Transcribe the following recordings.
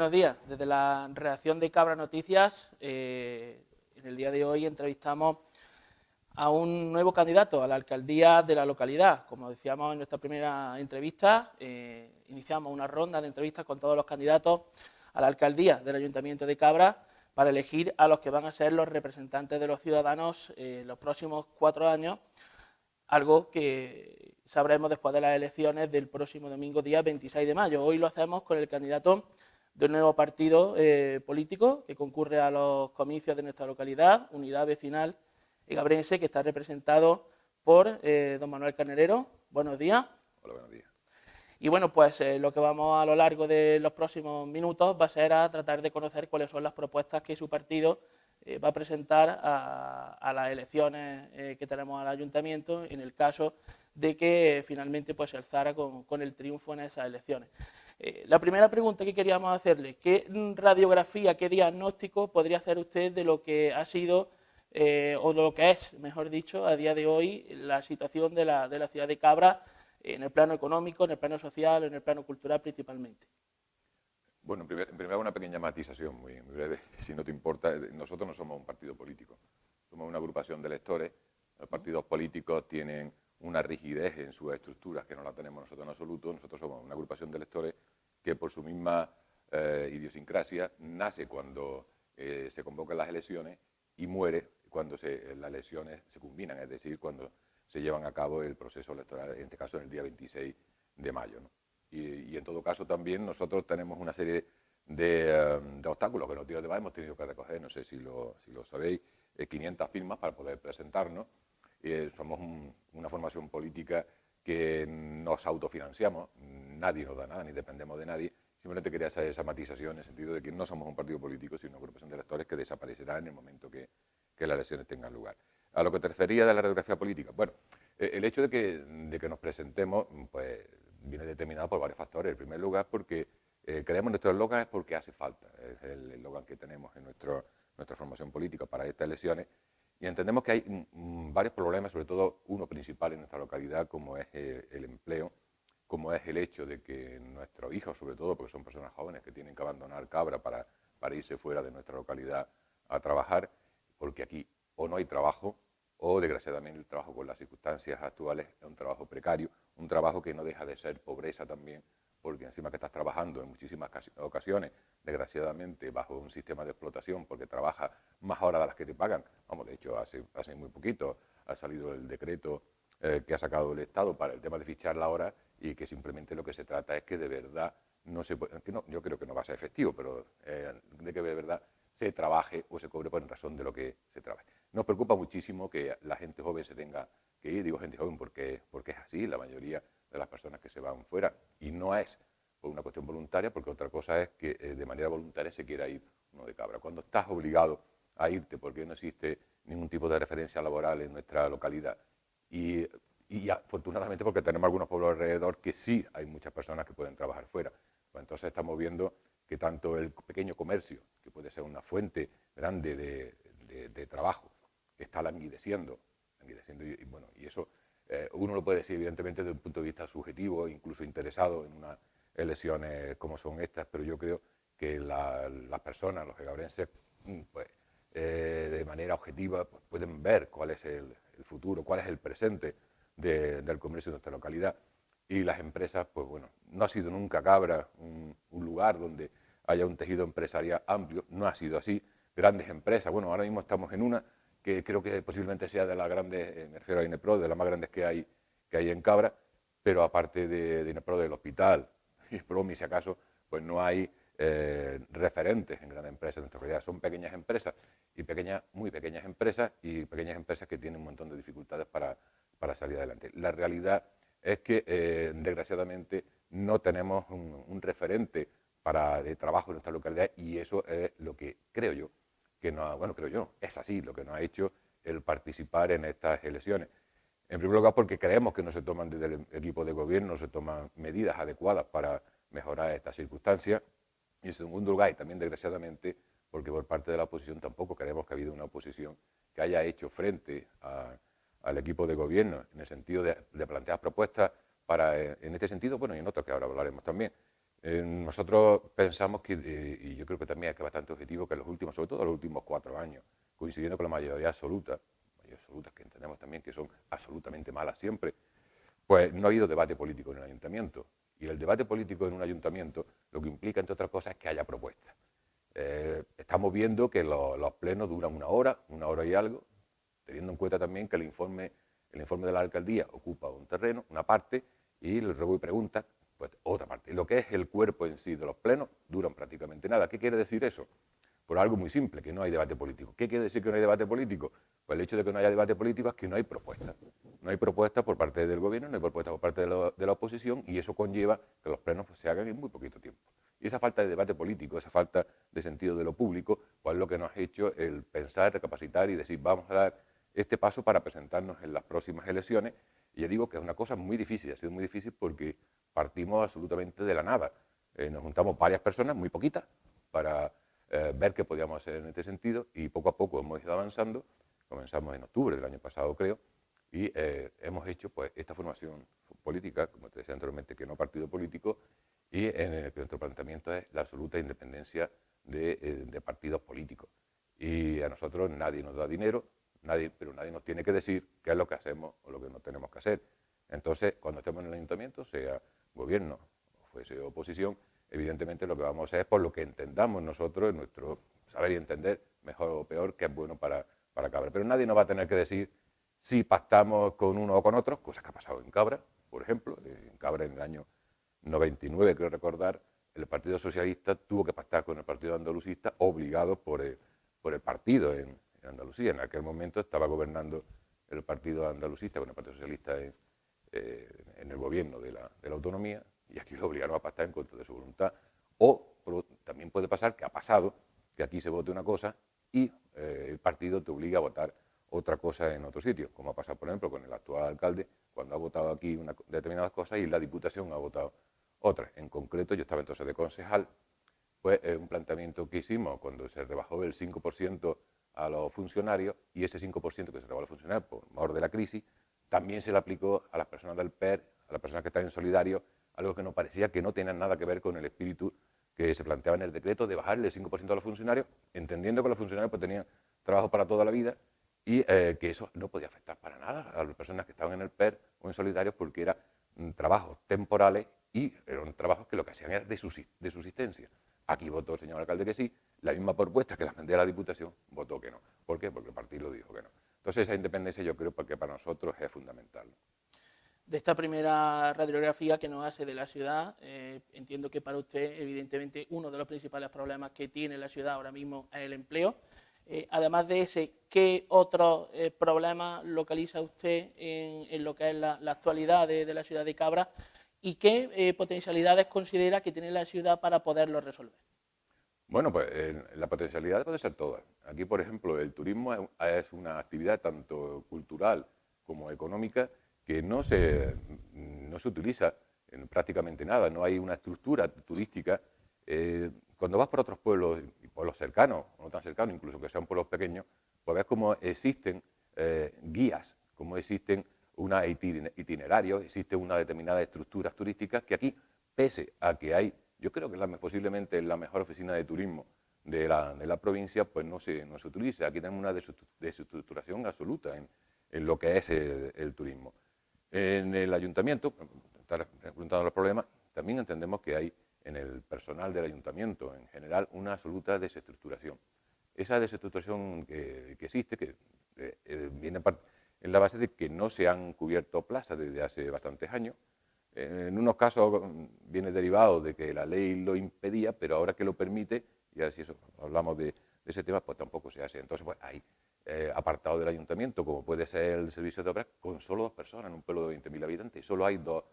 Buenos días. Desde la redacción de Cabra Noticias, en el día de hoy entrevistamos a un nuevo candidato a la alcaldía de la localidad. Como decíamos en nuestra primera entrevista, iniciamos una ronda de entrevistas con todos los candidatos a la alcaldía del Ayuntamiento de Cabra para elegir a los que van a ser los representantes de los ciudadanos los próximos 4 años, algo que sabremos después de las elecciones del próximo domingo, día 26 de mayo. Hoy lo hacemos con el candidato de un nuevo partido político que concurre a los comicios de nuestra localidad, Unidad Vecinal Egabrense, que está representado por don Manuel Carnerero. Buenos días. Hola, buenos días. Y bueno, pues lo que vamos a lo largo de los próximos minutos va a ser a tratar de conocer cuáles son las propuestas que su partido va a presentar a las elecciones que tenemos al ayuntamiento en el caso de que finalmente pues, se alzara con el triunfo en esas elecciones. La primera pregunta que queríamos hacerle, ¿qué radiografía, qué diagnóstico podría hacer usted de lo que ha sido o de lo que es, mejor dicho, a día de hoy la situación de la ciudad de Cabra en el plano económico, en el plano social, en el plano cultural principalmente? Bueno, en primer lugar una pequeña matización muy breve, si no te importa. Nosotros no somos un partido político, somos una agrupación de electores. Los partidos políticos tienen una rigidez en sus estructuras que no la tenemos nosotros en absoluto. Nosotros somos una agrupación de electores que por su misma idiosincrasia nace cuando se convocan las elecciones y muere cuando las elecciones se culminan, es decir, cuando se llevan a cabo el proceso electoral, en este caso en el día 26 de mayo, ¿no? Y en todo caso también nosotros tenemos una serie de obstáculos que los días de mayo hemos tenido que recoger, no sé si lo sabéis, 500 firmas para poder presentarnos. Somos una formación política que nos autofinanciamos, nadie nos da nada, ni dependemos de nadie. Simplemente quería hacer esa matización en el sentido de que no somos un partido político, sino una agrupación de electores que desaparecerá en el momento que las elecciones tengan lugar. A lo que te refería de la radiografía política, bueno, el hecho de que nos presentemos, pues viene determinado por varios factores. En primer lugar, porque creemos nuestro eslogan es porque hace falta. Es el eslogan que tenemos en nuestra formación política para estas elecciones. Y entendemos que hay varios problemas, sobre todo uno principal en nuestra localidad, como es el empleo, como es el hecho de que nuestros hijos, sobre todo porque son personas jóvenes que tienen que abandonar Cabra para irse fuera de nuestra localidad a trabajar, porque aquí o no hay trabajo, o desgraciadamente el trabajo con las circunstancias actuales es un trabajo precario, un trabajo que no deja de ser pobreza también, porque encima que estás trabajando en muchísimas ocasiones, desgraciadamente bajo un sistema de explotación, porque trabajas más horas de las que te pagan. Vamos, de hecho, hace muy poquito ha salido el decreto que ha sacado el Estado para el tema de fichar la hora, y que simplemente lo que se trata es que de verdad no se puede, que no, yo creo que no va a ser efectivo, pero de que de verdad se trabaje o se cobre por razón de lo que se trabaje. Nos preocupa muchísimo que la gente joven se tenga que ir, digo gente joven porque es así, la mayoría de las personas que se van fuera, y no es por una cuestión voluntaria, porque otra cosa es que de manera voluntaria se quiera ir uno de Cabra. Cuando estás obligado a irte porque no existe ningún tipo de referencia laboral en nuestra localidad, y afortunadamente porque tenemos algunos pueblos alrededor que sí hay muchas personas que pueden trabajar fuera, pues entonces estamos viendo que tanto el pequeño comercio, que puede ser una fuente grande de trabajo, está languideciendo y eso uno lo puede decir evidentemente desde un punto de vista subjetivo, incluso interesado en unas elecciones como son estas, pero yo creo que las personas, los egabrenses, pues, de manera objetiva pues, pueden ver cuál es el futuro, cuál es el presente del comercio de nuestra localidad. Y las empresas, pues bueno, no ha sido nunca Cabra un lugar donde haya un tejido empresarial amplio, no ha sido así. Grandes empresas, bueno, ahora mismo estamos en una que creo que posiblemente sea de las grandes, me refiero a Inepro, de las más grandes que hay en Cabra, pero aparte de Inepro, del hospital, y Promi, si acaso, pues no hay referentes en grandes empresas en nuestra realidad. Son pequeñas empresas, y muy pequeñas empresas, y pequeñas empresas que tienen un montón de dificultades para salir adelante. La realidad es que, desgraciadamente, no tenemos un referente de trabajo en nuestra localidad, y eso es lo que creo yo, es así, lo que nos ha hecho el participar en estas elecciones. En primer lugar, porque creemos que no se toman desde el equipo de gobierno, no se toman medidas adecuadas para mejorar estas circunstancias. Y en segundo lugar, y también desgraciadamente, porque por parte de la oposición tampoco creemos que ha habido una oposición que haya hecho frente al equipo de gobierno en el sentido de plantear propuestas en este sentido, bueno, y en otros que ahora hablaremos también, Nosotros pensamos que, y yo creo que también es que es bastante objetivo, que en los últimos, sobre todo los últimos 4 años, coincidiendo con la mayoría absoluta que entendemos también que son absolutamente malas siempre, pues no ha habido debate político en el ayuntamiento. Y el debate político en un ayuntamiento lo que implica, entre otras cosas, es que haya propuestas. Estamos viendo que los plenos duran una hora y algo, teniendo en cuenta también que el informe de la alcaldía ocupa un terreno, una parte, y el ruego y preguntas, pues otra parte. Y lo que es el cuerpo en sí de los plenos duran prácticamente nada. ¿Qué quiere decir eso? Por algo muy simple, que no hay debate político. ¿Qué quiere decir que no hay debate político? Pues el hecho de que no haya debate político es que no hay propuestas. No hay propuestas por parte del gobierno, no hay propuestas por parte de la oposición, y eso conlleva que los plenos se hagan en muy poquito tiempo. Y esa falta de debate político, esa falta de sentido de lo público, pues es lo que nos ha hecho el pensar, recapacitar y decir, vamos a dar este paso para presentarnos en las próximas elecciones. Y ya digo que es una cosa muy difícil, ha sido muy difícil porque partimos absolutamente de la nada. Nos juntamos varias personas, muy poquitas, para ver qué podíamos hacer en este sentido, y poco a poco hemos ido avanzando. Comenzamos en octubre del año pasado, creo, y hemos hecho pues esta formación política, como te decía anteriormente, que no partido político, y en el que nuestro planteamiento es la absoluta independencia de partidos políticos. Y a nosotros nadie nos da dinero, pero nadie nos tiene que decir qué es lo que hacemos o lo que no tenemos que hacer. Entonces, cuando estemos en el ayuntamiento, sea gobierno o fuese oposición, evidentemente lo que vamos a hacer es por lo que entendamos nosotros, en nuestro saber y entender, mejor o peor, que es bueno para Cabra. Pero nadie nos va a tener que decir si pactamos con uno o con otro, cosa que ha pasado en Cabra, por ejemplo. En Cabra, en el año 99, creo recordar, el Partido Socialista tuvo que pactar con el Partido Andalucista, obligado por el partido en Andalucía. En aquel momento estaba gobernando el Partido Andalucista con el Partido Socialista en el gobierno de la autonomía, y aquí lo obligaron a pactar en contra de su voluntad. O también puede pasar, que ha pasado, que aquí se vote una cosa y el partido te obliga a votar otra cosa en otro sitio, como ha pasado, por ejemplo, con el actual alcalde, cuando ha votado aquí determinadas cosas y la Diputación ha votado otras. En concreto, yo estaba entonces de concejal, pues un planteamiento que hicimos cuando se rebajó el 5% a los funcionarios, y ese 5% que se rebajó a los funcionarios por mor de la crisis, también se le aplicó a las personas del PER, a las personas que están en solidario, algo que nos parecía que no tenía nada que ver con el espíritu que se planteaba en el decreto de bajarle el 5% a los funcionarios, entendiendo que los funcionarios pues tenían trabajo para toda la vida, y que eso no podía afectar para nada a las personas que estaban en el PER o en solidarios, porque eran trabajos temporales y eran trabajos que lo que hacían era de subsistencia. Aquí votó el señor alcalde que sí, la misma propuesta que la de la Diputación votó que no. ¿Por qué? Porque el partido dijo que no. Entonces esa independencia yo creo que para nosotros es fundamental. De esta primera radiografía que nos hace de la ciudad, entiendo que para usted, evidentemente, uno de los principales problemas que tiene la ciudad ahora mismo es el empleo. Además de ese, ¿qué otros problemas localiza usted en lo que es la actualidad de la ciudad de Cabra, y qué potencialidades considera que tiene la ciudad para poderlo resolver? Bueno, pues la potencialidad puede ser toda. Aquí, por ejemplo, el turismo es una actividad tanto cultural como económica que no se utiliza en prácticamente nada. No hay una estructura turística. Cuando vas por otros pueblos, y pueblos cercanos o no tan cercanos, incluso que sean pueblos pequeños, pues ves cómo existen guías, cómo existen unos itinerarios, existe una determinada estructuras turísticas que aquí, pese a que hay, yo creo que posiblemente la mejor oficina de turismo de la provincia, pues no se utiliza. Aquí tenemos una desestructuración absoluta en lo que es el turismo. En el ayuntamiento, estar preguntando los problemas, también entendemos que hay en el personal del ayuntamiento en general una absoluta desestructuración. Esa desestructuración que existe, que viene en la base de que no se han cubierto plazas desde hace bastantes años. En unos casos viene derivado de que la ley lo impedía, pero ahora que lo permite, y ahora si eso hablamos de ese tema, pues tampoco se hace. Entonces, pues hay apartado del ayuntamiento, como puede ser el servicio de obras, con solo 2 personas en un pueblo de 20.000 habitantes, y solo hay dos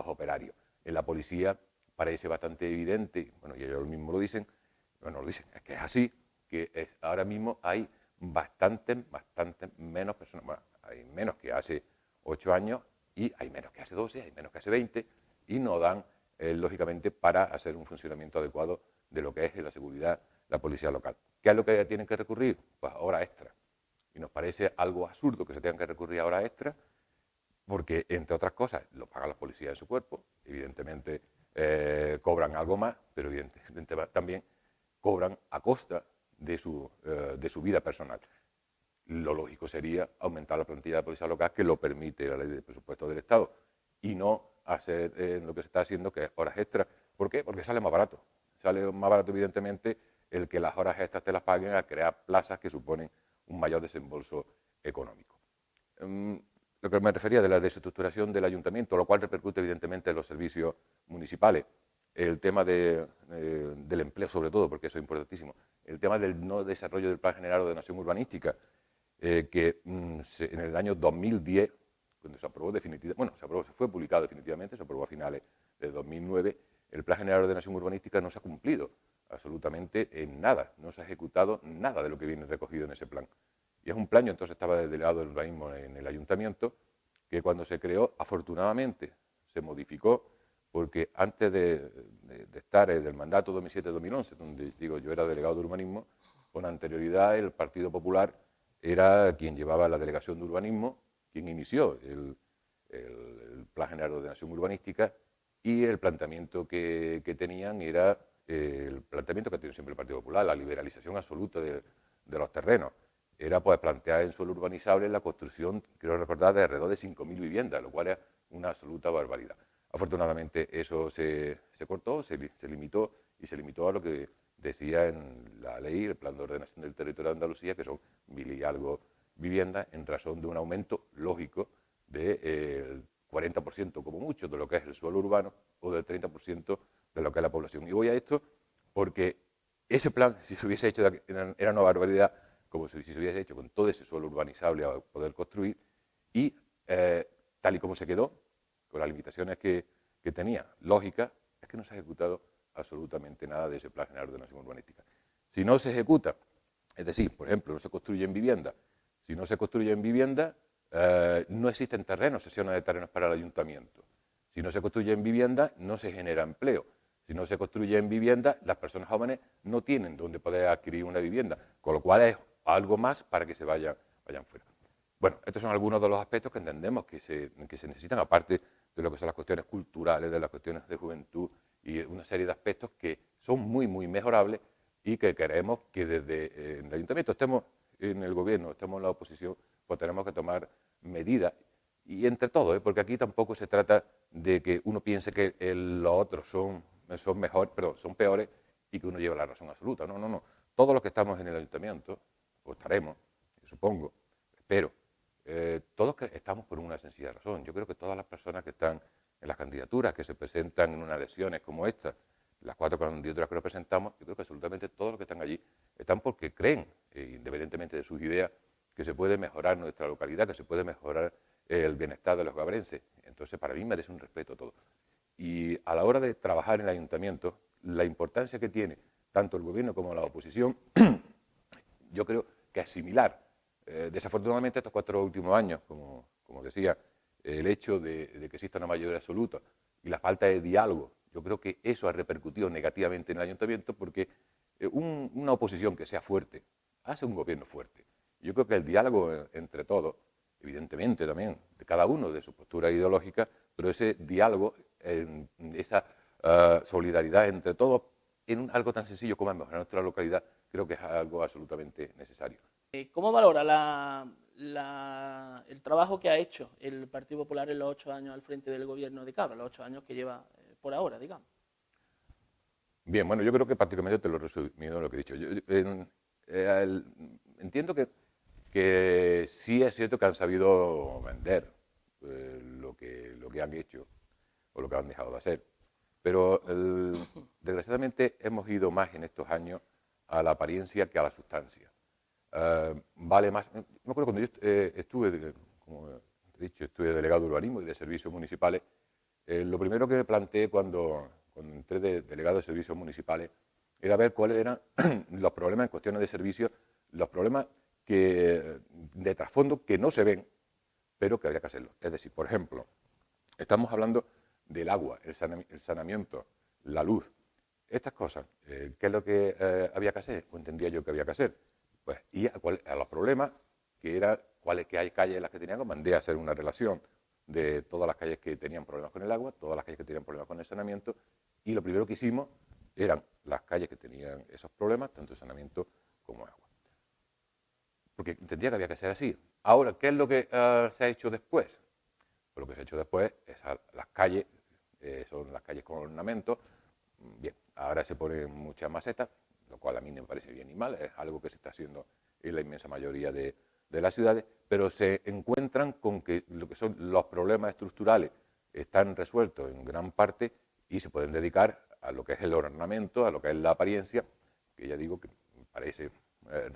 operarios. En la policía parece bastante evidente, bueno, y ellos mismos lo dicen, bueno, lo dicen, es que es así, que ahora mismo hay bastante menos personas, bueno, hay menos que hace 8 años, y hay menos que hace 12, hay menos que hace 20, y no dan, lógicamente, para hacer un funcionamiento adecuado de lo que es la seguridad, la policía local. ¿Qué es lo que tienen que recurrir? Pues a horas extras. Y nos parece algo absurdo que se tengan que recurrir a horas extras, porque, entre otras cosas, lo pagan las policías en su cuerpo. Evidentemente, cobran algo más, pero evidentemente también cobran a costa de su vida personal. Lo lógico sería aumentar la plantilla de policía local, que lo permite la ley de presupuesto del Estado, y no hacer lo que se está haciendo, que es horas extras. ¿Por qué? Porque sale más barato. Sale más barato, evidentemente, el que las horas extras te las paguen a crear plazas que suponen un mayor desembolso económico. Lo que me refería de la desestructuración del ayuntamiento, lo cual repercute evidentemente en los servicios municipales, el tema del empleo sobre todo, porque eso es importantísimo, el tema del no desarrollo del Plan General de Ordenación Urbanística, que en el año 2010, cuando se aprobó definitivamente, bueno, se fue publicado definitivamente, se aprobó a finales de 2009, el Plan General de Ordenación Urbanística no se ha cumplido absolutamente en nada, no se ha ejecutado nada de lo que viene recogido en ese plan. Y es un plan, yo entonces estaba de delegado del urbanismo en el ayuntamiento, que cuando se creó, afortunadamente, se modificó, porque antes de estar del mandato 2007-2011, donde digo yo era delegado de urbanismo, con anterioridad el Partido Popular era quien llevaba la delegación de urbanismo, quien inició el Plan General de Ordenación Urbanística, y el planteamiento que tenían era el planteamiento que ha tenido siempre el Partido Popular, la liberalización absoluta de los terrenos. Era pues plantear en suelo urbanizable la construcción, quiero recordar, de alrededor de 5.000 viviendas, lo cual es una absoluta barbaridad. Afortunadamente eso se cortó, se limitó, y se limitó a lo que decía en la ley, el Plan de Ordenación del Territorio de Andalucía, que son 1.000 y algo viviendas, en razón de un aumento lógico del 40% como mucho de lo que es el suelo urbano, o del 30% de lo que es la población. Y voy a esto porque ese plan, si se hubiese hecho, era una barbaridad, como si se hubiese hecho con todo ese suelo urbanizable a poder construir, y tal y como se quedó, con las limitaciones que tenía, lógica, es que no se ha ejecutado absolutamente nada de ese Plan General de Ordenación Urbanística. Si no se ejecuta, es decir, por ejemplo, no se construye en vivienda, si no se construye en vivienda, no existen terrenos, sesiones de terrenos para el ayuntamiento. Si no se construye en vivienda, no se genera empleo. Si no se construye en vivienda, las personas jóvenes no tienen donde poder adquirir una vivienda, con lo cual es algo más para que se vayan fuera. Bueno, estos son algunos de los aspectos que entendemos que se necesitan, aparte de lo que son las cuestiones culturales, de las cuestiones de juventud y una serie de aspectos que son muy, muy mejorables, y que queremos que desde el ayuntamiento, estemos en el gobierno, estemos en la oposición, pues tenemos que tomar medidas, y entre todos, porque aquí tampoco se trata de que uno piense que los otros son mejores, pero son peores, y que uno lleve la razón absoluta. No, no, no. Todos los que estamos en el ayuntamiento, o estaremos, supongo, espero, todos estamos por una sencilla razón. Yo creo que todas las personas que están en las candidaturas, que se presentan en unas elecciones como esta, las 4 candidaturas que nos presentamos, yo creo que absolutamente todos los que están allí están porque creen, independientemente de sus ideas, que se puede mejorar nuestra localidad, que se puede mejorar el bienestar de los gabrenses. Entonces, para mí merece un respeto todo. Y a la hora de trabajar en el ayuntamiento, la importancia que tiene tanto el gobierno como la oposición, yo creo que es similar. Desafortunadamente, estos 4 últimos años, como decía, el hecho de que exista una mayoría absoluta y la falta de diálogo, yo creo que eso ha repercutido negativamente en el ayuntamiento, porque una oposición que sea fuerte hace un gobierno fuerte. Yo creo que el diálogo entre todos, evidentemente también de cada uno de su postura ideológica, pero ese diálogo, esa solidaridad entre todos, en algo tan sencillo como es mejorar nuestra localidad, creo que es algo absolutamente necesario. ¿Cómo valora el trabajo que ha hecho el Partido Popular en los 8 años al frente del gobierno de Cabra, los 8 años que lleva por ahora, digamos? Bien, bueno, yo creo que prácticamente te lo he resumido en lo que he dicho. Entiendo que sí es cierto que han sabido vender lo que han hecho o lo que han dejado de hacer, pero desgraciadamente hemos ido más en estos años a la apariencia que a la sustancia. Vale más. Me acuerdo cuando yo estuve, como he dicho, estuve delegado de urbanismo y de servicios municipales. Lo primero que me planteé cuando entré de delegado de servicios municipales era ver cuáles eran los problemas en cuestiones de servicios, los problemas de trasfondo que no se ven, pero que habría que hacerlo. Es decir, por ejemplo, estamos hablando del agua, el saneamiento, la luz, estas cosas. ¿Qué es lo que había que hacer? O entendía yo que había que hacer. Pues y a los problemas, que hay calles en las que teníamos, mandé a hacer una relación de todas las calles que tenían problemas con el agua, todas las calles que tenían problemas con el saneamiento, Y lo primero que hicimos eran las calles que tenían esos problemas, tanto de saneamiento como agua. Porque entendía que había que ser así. Ahora, ¿qué es lo que se ha hecho después? Pues lo que se ha hecho después es las calles, son las calles con ornamento. Bien, ahora se ponen muchas macetas, lo cual a mí no me parece bien ni mal, es algo que se está haciendo en la inmensa mayoría de las ciudades, pero se encuentran con que lo que son los problemas estructurales están resueltos en gran parte y se pueden dedicar a lo que es el ornamento, a lo que es la apariencia, que ya digo que me parece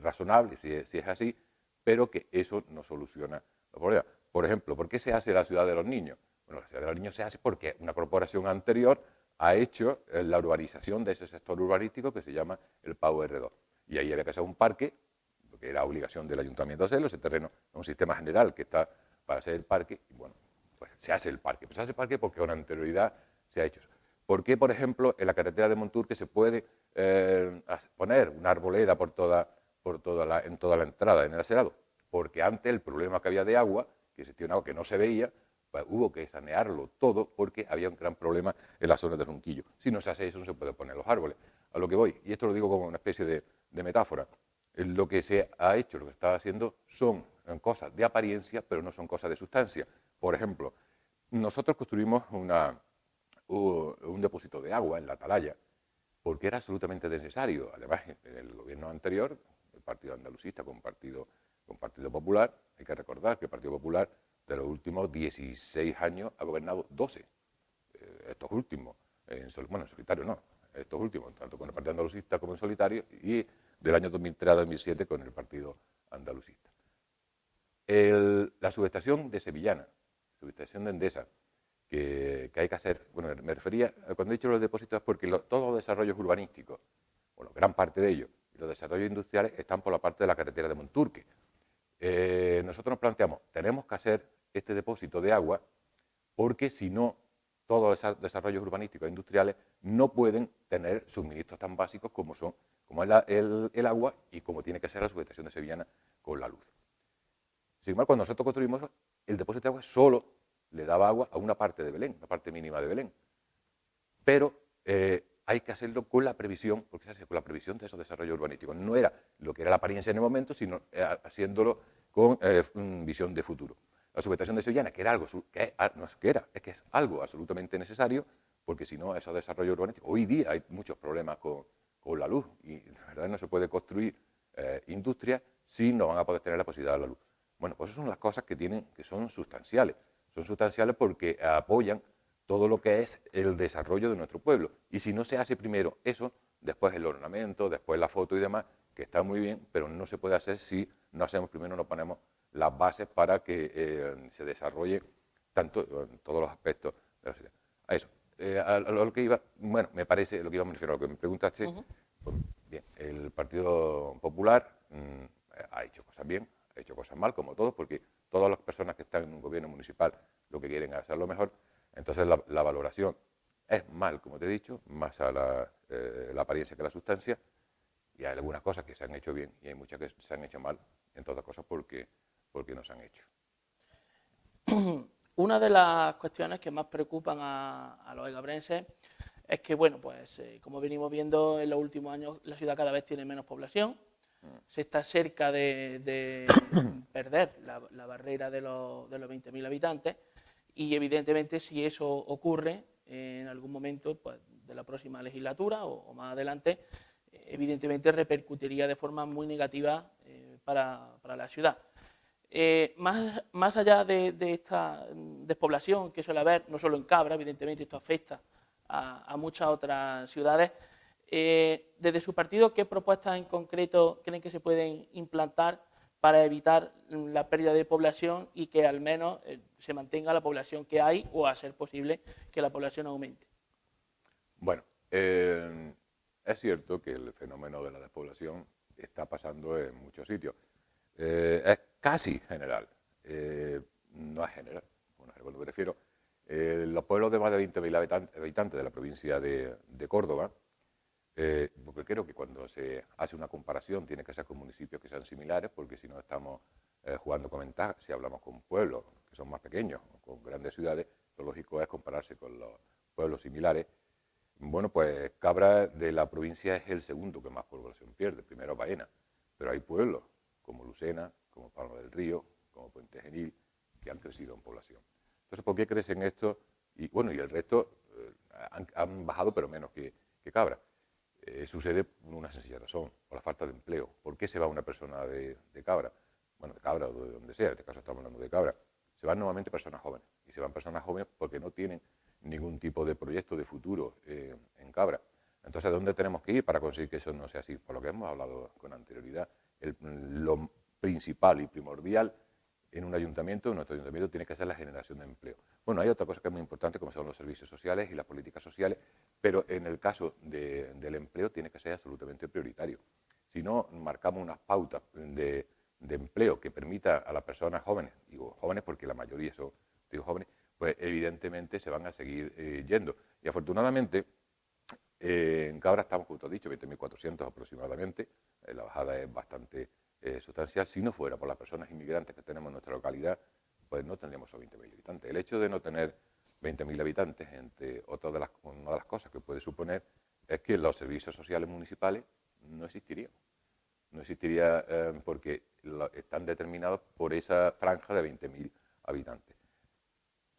razonable si es así, pero que eso no soluciona los problemas. Por ejemplo, ¿por qué se hace la ciudad de los niños? Bueno, la ciudad de los niños se hace porque una corporación anterior ha hecho la urbanización de ese sector urbanístico que se llama el Pau R2. Y ahí había que hacer un parque, que era obligación del ayuntamiento hacerlo, ese terreno es un sistema general que está para hacer el parque, y bueno, pues se hace el parque. Pues se hace el parque porque con anterioridad se ha hecho eso. ¿Por qué, por ejemplo, en la carretera de Monturque se puede poner una arboleda en toda la entrada, en el aserado? Porque antes el problema que había de agua, que existía un agua que no se veía, pues hubo que sanearlo todo porque había un gran problema en la zona de Ronquillo. Si no se hace eso, no se puede poner los árboles. A lo que voy, y esto lo digo como una especie de metáfora, lo que se ha hecho, lo que se está haciendo son cosas de apariencia, pero no son cosas de sustancia. Por ejemplo, nosotros construimos un depósito de agua en la atalaya porque era absolutamente necesario. Además, en el gobierno anterior, el Partido Andalucista con Partido Popular, hay que recordar que el Partido Popular de los últimos 16 años ha gobernado 12. Estos últimos, en solitario no, estos últimos, tanto con el Partido Andalucista como en solitario, y del año 2003 a 2007 con el Partido Andalucista. La subestación de Sevillana, subestación de Endesa, que hay que hacer, bueno, me refería, cuando he dicho los depósitos es porque todos los desarrollos urbanísticos, bueno, gran parte de ellos, y los desarrollos industriales están por la parte de la carretera de Monturque. Nosotros nos planteamos, tenemos que hacer este depósito de agua porque si no, todos los desarrollos urbanísticos e industriales no pueden tener suministros tan básicos como es el agua y como tiene que ser la subestación de Sevillana con la luz. Sin embargo, cuando nosotros construimos el depósito de agua, solo le daba agua a una parte de Belén, una parte mínima de Belén. Pero hay que hacerlo con la previsión, porque se hace con la previsión de esos desarrollos urbanísticos. No era lo que era la apariencia en el momento, sino haciéndolo con visión de futuro. La subestación de Sevillana, que era algo, es que es algo absolutamente necesario, porque si no, esos desarrollos urbanísticos, hoy día hay muchos problemas con la luz, y la verdad no se puede construir industria si no van a poder tener la posibilidad de la luz. Bueno, pues esas son las cosas que son sustanciales. Son sustanciales porque apoyan todo lo que es el desarrollo de nuestro pueblo. Y si no se hace primero eso, después el ornamento, después la foto y demás, que está muy bien, pero no se puede hacer si no hacemos primero, no ponemos las bases para que se desarrolle tanto en todos los aspectos de la sociedad. A eso. A lo que iba, bueno, me parece, lo que iba a referir a lo que me preguntaste, pues, bien, el Partido Popular ha hecho cosas bien, ha hecho cosas mal, como todos, porque todas las personas que están en un gobierno municipal lo que quieren es hacerlo mejor. Entonces la valoración es mal, como te he dicho, más a la apariencia que a la sustancia, y hay algunas cosas que se han hecho bien y hay muchas que se han hecho mal, en todas cosas porque no se han hecho. Una de las cuestiones que más preocupan a los egabrenses es que, bueno, pues como venimos viendo en los últimos años, la ciudad cada vez tiene menos población, se está cerca de perder la barrera de los 20.000 habitantes y evidentemente si eso ocurre en algún momento pues, de la próxima legislatura o más adelante, evidentemente repercutiría de forma muy negativa para la ciudad. Más allá de esta despoblación que suele haber, no solo en Cabra, evidentemente esto afecta a muchas otras ciudades, desde su partido, ¿qué propuestas en concreto creen que se pueden implantar para evitar la pérdida de población y que al menos se mantenga la población que hay o, a ser posible, que la población aumente? Bueno, es cierto que el fenómeno de la despoblación está pasando en muchos sitios. Es casi general, no es general. Bueno, cuando me refiero, los pueblos de más de 20.000 habitantes de la provincia de Córdoba, porque creo que cuando se hace una comparación tiene que ser con municipios que sean similares, porque si no estamos jugando con ventaja. Si hablamos con pueblos que son más pequeños o con grandes ciudades, lo lógico es compararse con los pueblos similares. Bueno, pues Cabra de la provincia es el segundo que más población pierde, primero Baena, pero hay pueblos como Lucena, como Palma del Río, como Puente Genil, que han crecido en población. Entonces, ¿por qué crecen estos? Y bueno, y el resto han bajado, pero menos que Cabra. Sucede por una sencilla razón, por la falta de empleo. ¿Por qué se va una persona de Cabra? Bueno, de Cabra o de donde sea, en este caso estamos hablando de Cabra. Se van normalmente personas jóvenes, y se van personas jóvenes porque no tienen ningún tipo de proyecto de futuro en Cabra. Entonces, ¿a dónde tenemos que ir para conseguir que eso no sea así? Por lo que hemos hablado con anterioridad, lo principal y primordial en nuestro ayuntamiento tiene que ser la generación de empleo. Bueno, hay otra cosa que es muy importante, como son los servicios sociales y las políticas sociales, pero en el caso del empleo tiene que ser absolutamente prioritario. Si no marcamos unas pautas de empleo que permita a las personas jóvenes, digo jóvenes porque la mayoría son jóvenes, pues evidentemente se van a seguir yendo. Y afortunadamente, en Cabra estamos, como tú has dicho, 20.400 aproximadamente, la bajada es bastante sustancial. Si no fuera por las personas inmigrantes que tenemos en nuestra localidad, pues no tendríamos esos 20.000 habitantes. El hecho de no tener 20.000 habitantes, entre una de las cosas que puede suponer, es que los servicios sociales municipales no existirían. No existiría porque están determinados por esa franja de 20.000 habitantes.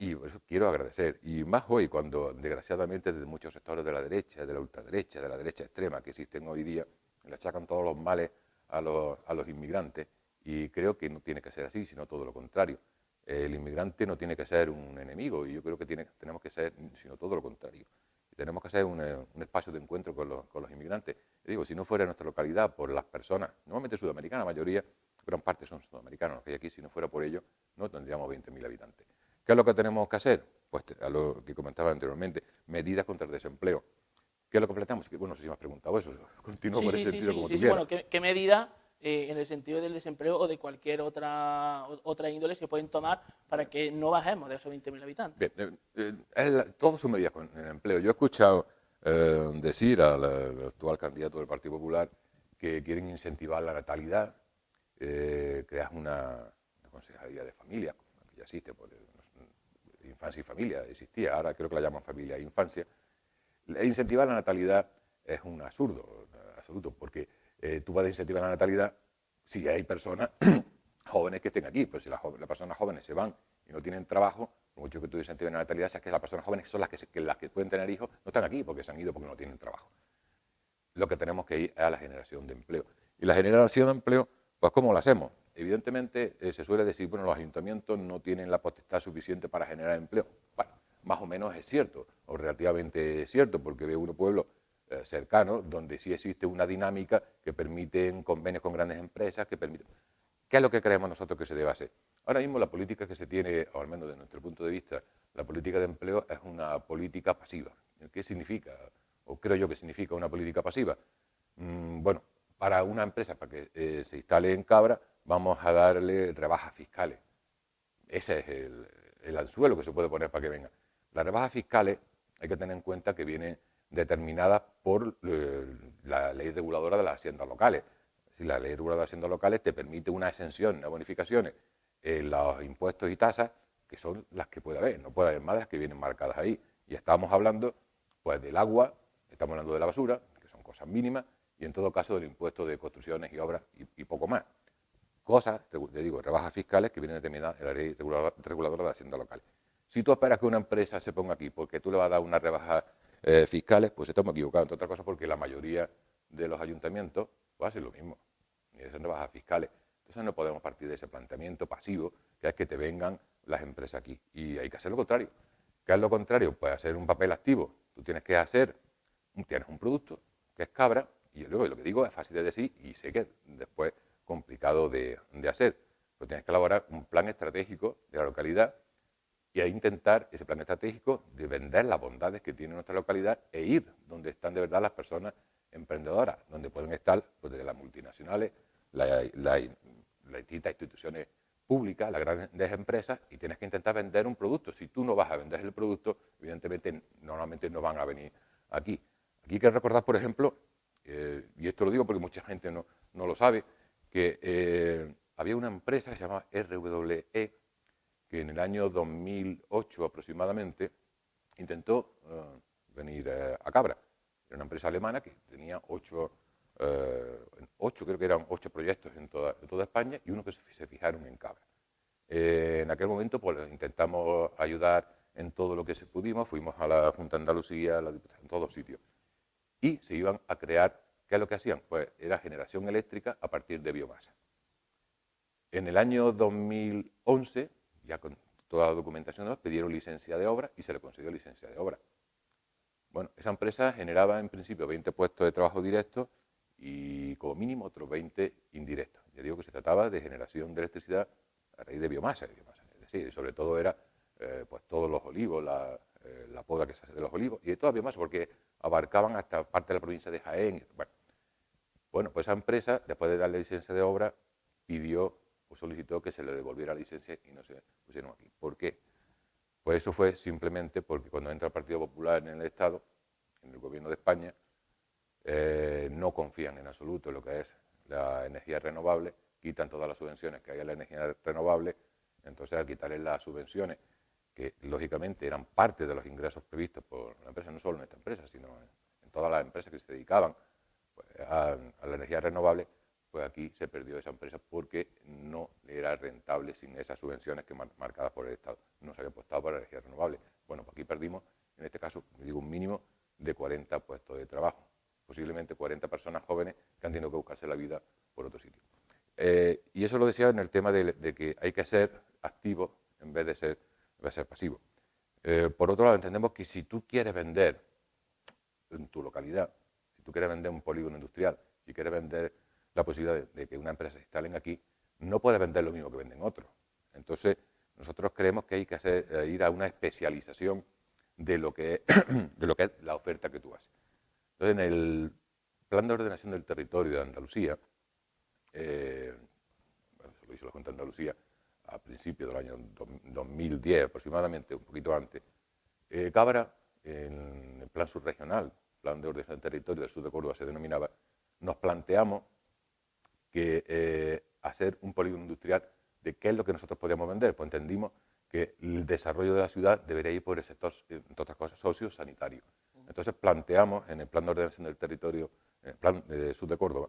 Y por eso quiero agradecer, y más hoy cuando desgraciadamente desde muchos sectores de la derecha, de la ultraderecha, de la derecha extrema que existen hoy día, le achacan todos los males a los inmigrantes, y creo que no tiene que ser así, sino todo lo contrario. El inmigrante no tiene que ser un enemigo, y yo creo que tenemos que ser, sino todo lo contrario. Tenemos que ser un espacio de encuentro con los inmigrantes. Y digo, si no fuera nuestra localidad por las personas, normalmente sudamericanas, la mayoría, gran parte son sudamericanos los que hay aquí, si no fuera por ello, no tendríamos 20.000 habitantes. ¿Qué es lo que tenemos que hacer? Pues a lo que comentaba anteriormente, medidas contra el desempleo. ¿Qué es lo que planteamos? Bueno, no sé si me has preguntado eso, continúo por ese sentido como tú quieras. Bueno, ¿qué medida en el sentido del desempleo o de cualquier otra índole se pueden tomar para que no bajemos de esos 20.000 habitantes? Bien, todas sus medidas con el empleo. Yo he escuchado decir al actual candidato del Partido Popular que quieren incentivar la natalidad, crear una consejería de familia, que ya existe, por infancia y familia, existía, ahora creo que la llaman familia e infancia. Incentivar la natalidad es un absurdo absoluto, porque tú vas a incentivar la natalidad si hay personas jóvenes que estén aquí, pero si las personas jóvenes se van y no tienen trabajo, por mucho que tú incentives la natalidad, sabes que las personas jóvenes son las que pueden tener hijos, no están aquí porque se han ido porque no tienen trabajo. Lo que tenemos que ir es a la generación de empleo. Y la generación de empleo, pues ¿cómo la hacemos? Evidentemente se suele decir, bueno, los ayuntamientos no tienen la potestad suficiente para generar empleo. Bueno, más o menos es cierto, o relativamente es cierto, porque veo unos pueblos cercanos donde sí existe una dinámica que permiten convenios con grandes empresas, que permiten... ¿Qué es lo que creemos nosotros que se debe hacer? Ahora mismo la política que se tiene, o al menos desde nuestro punto de vista, la política de empleo es una política pasiva. ¿Qué significa? O creo yo que significa una política pasiva. Bueno, para una empresa, para que se instale en Cabra, vamos a darle rebajas fiscales. Ese es el anzuelo que se puede poner para que venga. Las rebajas fiscales hay que tener en cuenta que vienen determinadas por la ley reguladora de las haciendas locales. Si la ley reguladora de las haciendas locales te permite una exención, unas bonificaciones en los impuestos y tasas, que son las que puede haber, no puede haber más de las que vienen marcadas ahí. Y estamos hablando pues del agua, estamos hablando de la basura, que son cosas mínimas, y en todo caso del impuesto de construcciones y obras y poco más. Cosas, te digo, rebajas fiscales que vienen determinadas en la ley reguladora de la hacienda local. Si tú esperas que una empresa se ponga aquí porque tú le vas a dar unas rebajas fiscales, pues estamos equivocados, entre otras cosas porque la mayoría de los ayuntamientos pues hacen lo mismo, y hacen rebajas fiscales. Entonces no podemos partir de ese planteamiento pasivo, que es que te vengan las empresas aquí. Y hay que hacer lo contrario. ¿Qué es lo contrario? Pues hacer un papel activo. Tú tienes un producto que es Cabra, y luego lo que digo es fácil de decir y sé que después complicado de hacer, pero tienes que elaborar un plan estratégico de la localidad y ahí intentar ese plan estratégico de vender las bondades que tiene nuestra localidad e ir donde están de verdad las personas emprendedoras, donde pueden estar pues, desde las multinacionales, las distintas instituciones públicas, las grandes empresas, y tienes que intentar vender un producto. Si tú no vas a vender el producto, evidentemente normalmente no van a venir aquí. Aquí hay que recordar, por ejemplo, y esto lo digo porque mucha gente no lo sabe, que había una empresa que se llamaba RWE, que en el año 2008 aproximadamente intentó venir a Cabra. Era una empresa alemana que tenía creo que eran 8 proyectos en toda España y uno que se fijaron en Cabra. En aquel momento pues intentamos ayudar en todo lo que pudimos, fuimos a la Junta de Andalucía, a la Diputación, en todos sitios. Y se iban a crear, ¿qué es lo que hacían? Pues era generación eléctrica a partir de biomasa. En el año 2011, ya con toda la documentación, nos pidieron licencia de obra y se le concedió licencia de obra. Bueno, esa empresa generaba en principio 20 puestos de trabajo directos y como mínimo otros 20 indirectos. Ya digo que se trataba de generación de electricidad a raíz de biomasa. Es decir, sobre todo era pues todos los olivos, la poda que se hace de los olivos y de toda biomasa, porque abarcaban hasta parte de la provincia de Jaén. Bueno, pues esa empresa, después de darle licencia de obra, pidió o solicitó que se le devolviera la licencia y no se pusieron aquí. ¿Por qué? Pues eso fue simplemente porque cuando entra el Partido Popular en el Estado, en el Gobierno de España, no confían en absoluto en lo que es la energía renovable, quitan todas las subvenciones que hay a la energía renovable, entonces al quitarles las subvenciones, que lógicamente eran parte de los ingresos previstos por la empresa, no solo en esta empresa, sino en todas las empresas que se dedicaban pues, a la energía renovable, pues aquí se perdió esa empresa porque no era rentable sin esas subvenciones que marcadas por el Estado. No se había apostado por la energía renovable. Bueno, pues aquí perdimos, en este caso, digo, un mínimo de 40 puestos de trabajo. Posiblemente 40 personas jóvenes que han tenido que buscarse la vida por otro sitio. Y eso lo decía en el tema de que hay que ser activo en vez de ser pasivo. Por otro lado, entendemos que si tú quieres vender en tu localidad, si tú quieres vender un polígono industrial, si quieres vender la posibilidad de que una empresa se instale aquí, no puedes vender lo mismo que venden otros. Entonces, nosotros creemos que hay que ir a una especialización de lo que es la oferta que tú haces. Entonces, en el Plan de Ordenación del Territorio de Andalucía, se lo hizo la Junta de Andalucía a principios del año 2010 aproximadamente, un poquito antes, Cabra, en el Plan Subregional, Plan de Ordenación del Territorio del Sur de Córdoba se denominaba, nos planteamos que hacer un polígono industrial de qué es lo que nosotros podíamos vender. Pues entendimos que el desarrollo de la ciudad debería ir por el sector, entre otras cosas, sociosanitario. Entonces planteamos, en el Plan de Ordenación del Territorio, en el Plan de Sur de Córdoba,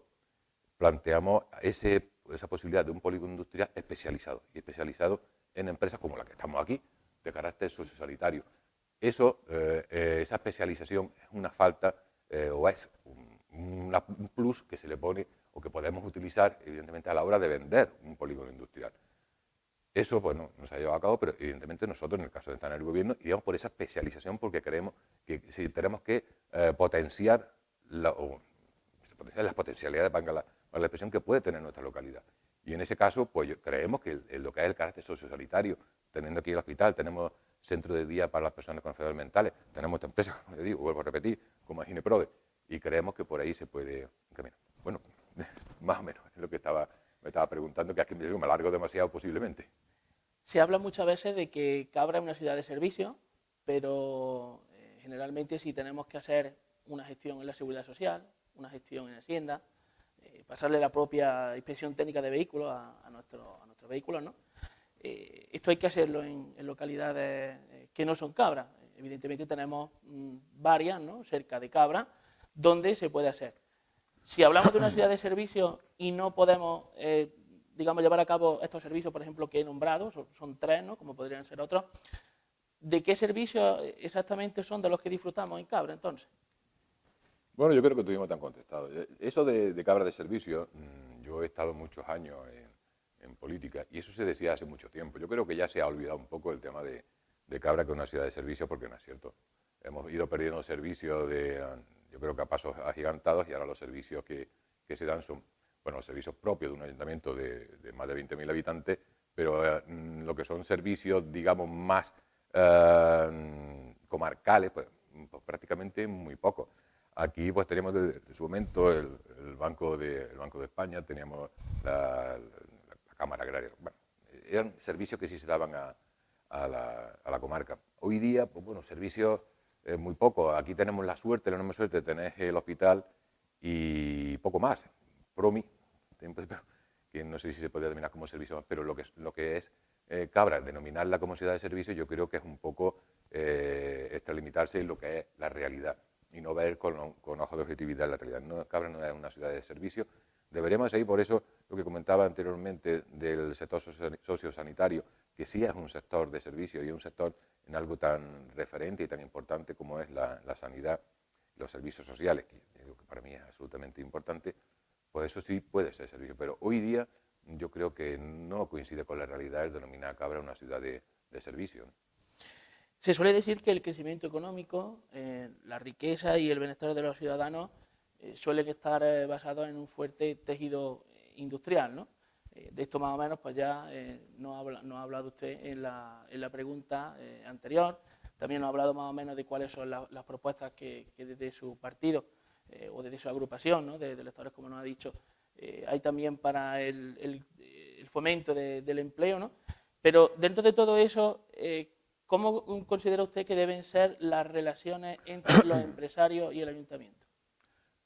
planteamos esa posibilidad de un polígono industrial especializado, y especializado en empresas como la que estamos aquí, de carácter sociosanitario. Esa especialización es una falta o es un plus que se le pone o que podemos utilizar, evidentemente, a la hora de vender un polígono industrial. Eso, pues, no se ha llevado a cabo, pero evidentemente nosotros, en el caso de estar en el gobierno, iríamos por esa especialización porque creemos que si tenemos que potenciar las potencialidades, valga la expresión, que puede tener nuestra localidad. Y en ese caso, pues creemos que lo que es el carácter sociosanitario, teniendo aquí el hospital, tenemos centro de día para las personas con enfermedades mentales, tenemos esta empresa, como digo, vuelvo a repetir, como es Gineprode, y creemos que por ahí se puede caminar. Bueno, más o menos es lo que me estaba preguntando, que aquí me alargo demasiado posiblemente. Se habla muchas veces de que Cabra es una ciudad de servicio, pero generalmente si tenemos que hacer una gestión en la seguridad social, una gestión en Hacienda, pasarle la propia inspección técnica de vehículos a nuestros vehículos, ¿no? Esto hay que hacerlo en localidades que no son Cabra. Evidentemente tenemos varias, ¿no?, cerca de Cabra, donde se puede hacer. Si hablamos de una ciudad de servicio y no podemos, digamos, llevar a cabo estos servicios, por ejemplo, que he nombrado, son 3, ¿no?, como podrían ser otros, ¿de qué servicios exactamente son de los que disfrutamos en Cabra, entonces? Bueno, yo creo que tuvimos tan contestado. Eso de Cabra de servicio, yo he estado muchos años en política y eso se decía hace mucho tiempo. Yo creo que ya se ha olvidado un poco el tema de Cabra, que es una ciudad de servicio, porque no es cierto. Hemos ido perdiendo servicios yo creo que a pasos agigantados, y ahora los servicios que se dan son, bueno, los servicios propios de un ayuntamiento de más de 20.000 habitantes, pero lo que son servicios, digamos, más comarcales, pues prácticamente muy poco. Aquí pues teníamos desde su momento el Banco de España, teníamos la Cámara Agraria. Bueno, eran servicios que sí se daban a la comarca. Hoy día, pues bueno, servicios muy poco. Aquí tenemos la enorme suerte de tener el hospital y poco más. Promi, que no sé si se puede denominar como servicio, pero lo que es Cabra, denominarla como ciudad de servicio, yo creo que es un poco extralimitarse en lo que es la realidad y no ver con ojos de objetividad la realidad. Cabra no es una ciudad de servicio. Deberemos seguir, por eso, lo que comentaba anteriormente del sector sociosanitario, que sí es un sector de servicio y es un sector en algo tan referente y tan importante como es la sanidad, los servicios sociales, que para mí es absolutamente importante, pues eso sí puede ser servicio. Pero hoy día yo creo que no coincide con la realidad el denominar a Cabra una ciudad de servicio, ¿no? Se suele decir que el crecimiento económico, la riqueza y el bienestar de los ciudadanos suelen estar basados en un fuerte tejido industrial, ¿no? De esto más o menos pues ya nos ha hablado usted en la pregunta anterior. También nos ha hablado más o menos de cuáles son las propuestas que desde su partido o desde su agrupación, ¿no?, de electores, como nos ha dicho, hay también para el fomento del empleo, ¿no? Pero dentro de todo eso, ¿cómo considera usted que deben ser las relaciones entre los empresarios y el ayuntamiento?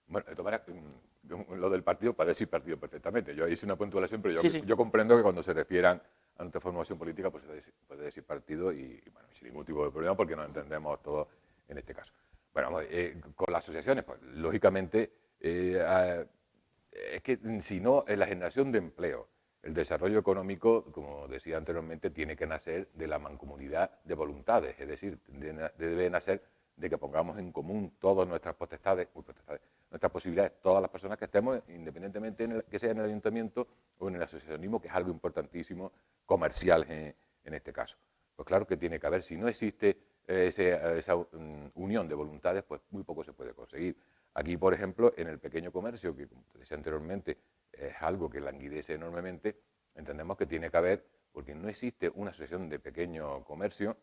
Bueno, de todas maneras, lo del partido, para decir partido perfectamente. Yo hice una puntuación, pero Sí, sí. yo comprendo que cuando se refieran a nuestra formación política, pues puede decir partido y bueno, sin ningún tipo de problema porque nos entendemos todos en este caso. Bueno, con las asociaciones, pues lógicamente, es que si no, en la generación de empleo, el desarrollo económico, como decía anteriormente, tiene que nacer de la mancomunidad de voluntades, es decir, debe nacer de que pongamos en común todas nuestras nuestras posibilidades, todas las personas que estemos, independientemente que sea en el ayuntamiento o en el asociacionismo, que es algo importantísimo, comercial en este caso. Pues claro que tiene que haber, si no existe esa unión de voluntades, pues muy poco se puede conseguir. Aquí, por ejemplo, en el pequeño comercio, que como te decía anteriormente, es algo que languidece enormemente, entendemos que tiene que haber, porque no existe una asociación de pequeño comercio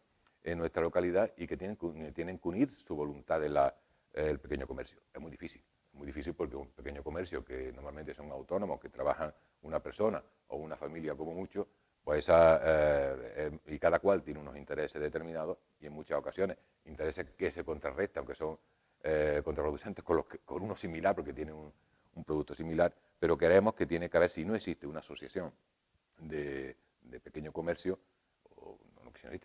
en nuestra localidad y que tienen que unir su voluntad el pequeño comercio. Es muy difícil porque un pequeño comercio que normalmente son autónomos, que trabajan una persona o una familia como mucho, pues y cada cual tiene unos intereses determinados y en muchas ocasiones intereses que se contrarrestan, que son contraproducentes con uno similar porque tienen un producto similar, pero creemos que tiene que haber, si no existe una asociación de pequeño comercio,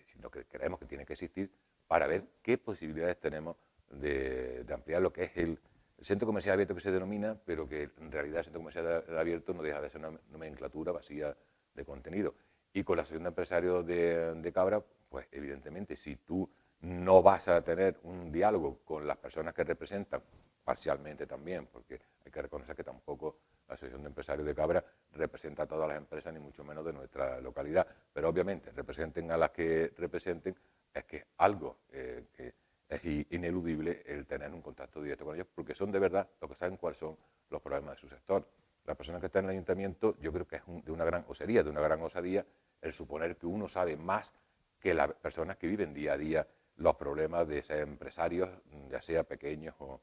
sino que creemos que tiene que existir para ver qué posibilidades tenemos de ampliar lo que es el centro comercial abierto que se denomina, pero que en realidad el centro comercial abierto no deja de ser una nomenclatura vacía de contenido. Y con la asociación de empresarios de Cabra, pues evidentemente si tú no vas a tener un diálogo con las personas que representan, parcialmente también, porque hay que reconocer que tampoco la Asociación de Empresarios de Cabra representa a todas las empresas, ni mucho menos de nuestra localidad, pero obviamente representen a las que representen, es que algo que es ineludible el tener un contacto directo con ellos, porque son de verdad los que saben cuáles son los problemas de su sector. Las personas que están en el ayuntamiento, yo creo que es de una gran osadía el suponer que uno sabe más que las personas que viven día a día los problemas de ser empresarios, ya sea pequeños o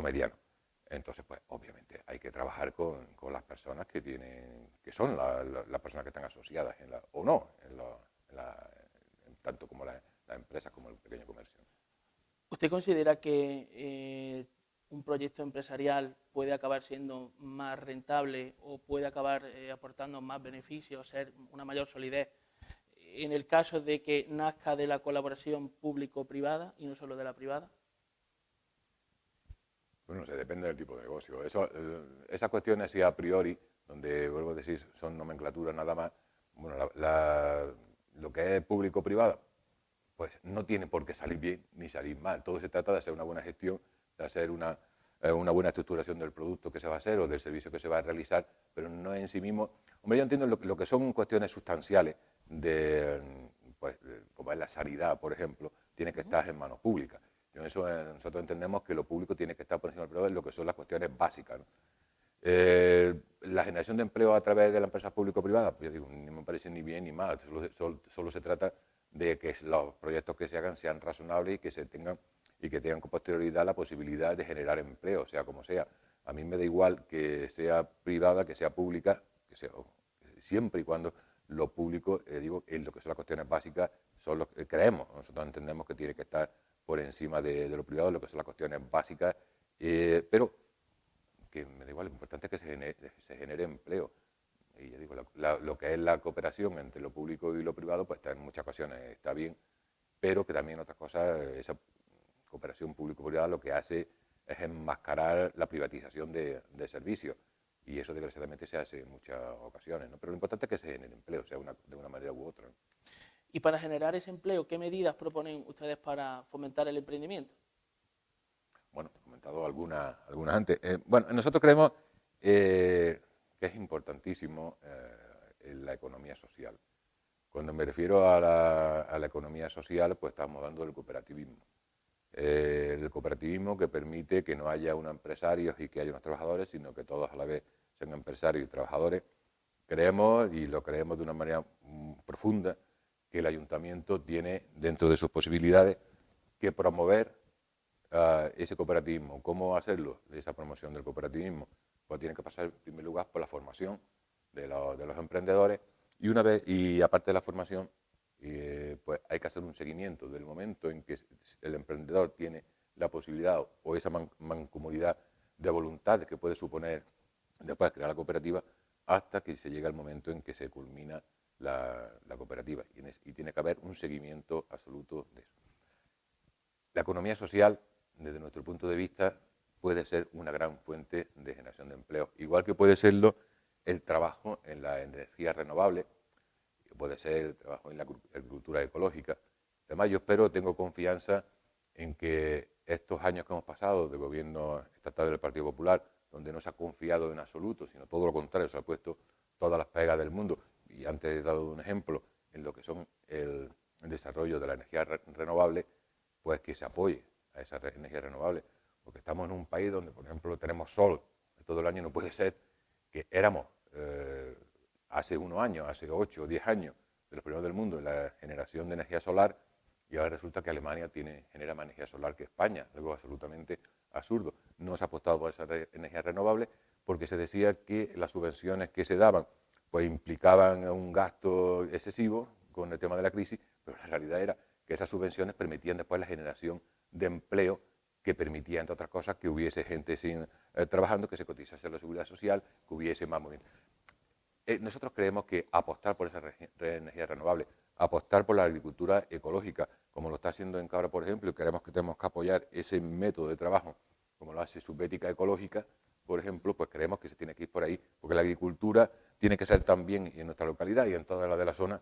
medianos. Entonces, pues obviamente hay que trabajar con las personas que son las personas que están asociadas o no, tanto como las empresas como el pequeño comercio. ¿Usted considera que un proyecto empresarial puede acabar siendo más rentable o puede acabar aportando más beneficios, ser una mayor solidez en el caso de que nazca de la colaboración público-privada y no solo de la privada? Bueno, no sé, depende del tipo de negocio. Esas cuestiones así a priori, donde vuelvo a decir, son nomenclaturas nada más, bueno, lo que es público-privada, pues no tiene por qué salir bien ni salir mal. Todo se trata de hacer una buena gestión, de hacer una buena estructuración del producto que se va a hacer o del servicio que se va a realizar, pero no en sí mismo. Hombre, yo entiendo lo que son cuestiones sustanciales, pues, como es la sanidad, por ejemplo, tiene que estar en manos públicas. Nosotros entendemos que lo público tiene que estar por encima del privado en lo que son las cuestiones básicas, ¿no? La generación de empleo a través de las empresas público-privadas, pues yo digo, no me parece ni bien ni mal, solo se trata de que los proyectos que se hagan sean razonables y que tengan con posterioridad la posibilidad de generar empleo, sea como sea. A mí me da igual que sea privada, que sea pública, siempre y cuando lo público, digo, en lo que son las cuestiones básicas, son los que creemos. Nosotros entendemos que tiene que estar por encima de lo privado, en lo que son las cuestiones básicas, pero que me da igual, lo importante es que se genere empleo. Y ya digo, lo que es la cooperación entre lo público y lo privado, pues en muchas ocasiones está bien, pero que también otras cosas, esa cooperación público-privada lo que hace es enmascarar la privatización de servicios. Y eso desgraciadamente se hace en muchas ocasiones, ¿no? Pero lo importante es que se genere empleo, sea de una manera u otra, ¿no? Y para generar ese empleo, ¿qué medidas proponen ustedes para fomentar el emprendimiento? Bueno, he comentado algunas antes. Bueno, nosotros creemos que es importantísimo la economía social. Cuando me refiero a la economía social, pues estamos hablando del cooperativismo. El cooperativismo que permite que no haya unos empresarios y que haya unos trabajadores, sino que todos a la vez sean empresarios y trabajadores. Creemos, y lo creemos de una manera profunda, que el ayuntamiento tiene, dentro de sus posibilidades, que promover ese cooperativismo. ¿Cómo hacerlo? Esa promoción del cooperativismo. Pues tiene que pasar, en primer lugar, por la formación de los emprendedores, y aparte de la formación, pues hay que hacer un seguimiento del momento en que el emprendedor tiene la posibilidad o esa mancomunidad de voluntades que puede suponer después crear la cooperativa, hasta que se llega el momento en que se culmina la cooperativa, y tiene que haber un seguimiento absoluto de eso. La economía social, desde nuestro punto de vista, puede ser una gran fuente de generación de empleo, igual que puede serlo el trabajo en la energía renovable, puede ser el trabajo en la agricultura ecológica. Además, yo tengo confianza en que estos años que hemos pasado de gobierno estatal del Partido Popular, donde no se ha confiado en absoluto, sino todo lo contrario, se ha puesto todas las pegas del mundo, y antes he dado un ejemplo en lo que son el desarrollo de la energía renovable, pues que se apoye a esa energía renovable, porque estamos en un país donde, por ejemplo, tenemos sol todo el año. No puede ser que éramos hace unos años, hace 8 o 10 años, de los primeros del mundo en la generación de energía solar, y ahora resulta que Alemania genera más energía solar que España, algo absolutamente absurdo. No se ha apostado por esa energía renovable porque se decía que las subvenciones que se daban pues implicaban un gasto excesivo con el tema de la crisis, pero la realidad era que esas subvenciones permitían después la generación de empleo, que permitía, entre otras cosas, que hubiese gente trabajando, que se cotizase en la seguridad social, que hubiese más movimiento. Nosotros creemos que apostar por esa energía renovable, apostar por la agricultura ecológica, como lo está haciendo en Cabra, por ejemplo, y creemos que tenemos que apoyar ese método de trabajo, como lo hace Subbética Ecológica, por ejemplo, pues creemos que se tiene que ir por ahí, porque la agricultura tiene que ser también, en nuestra localidad y en toda la de la zona,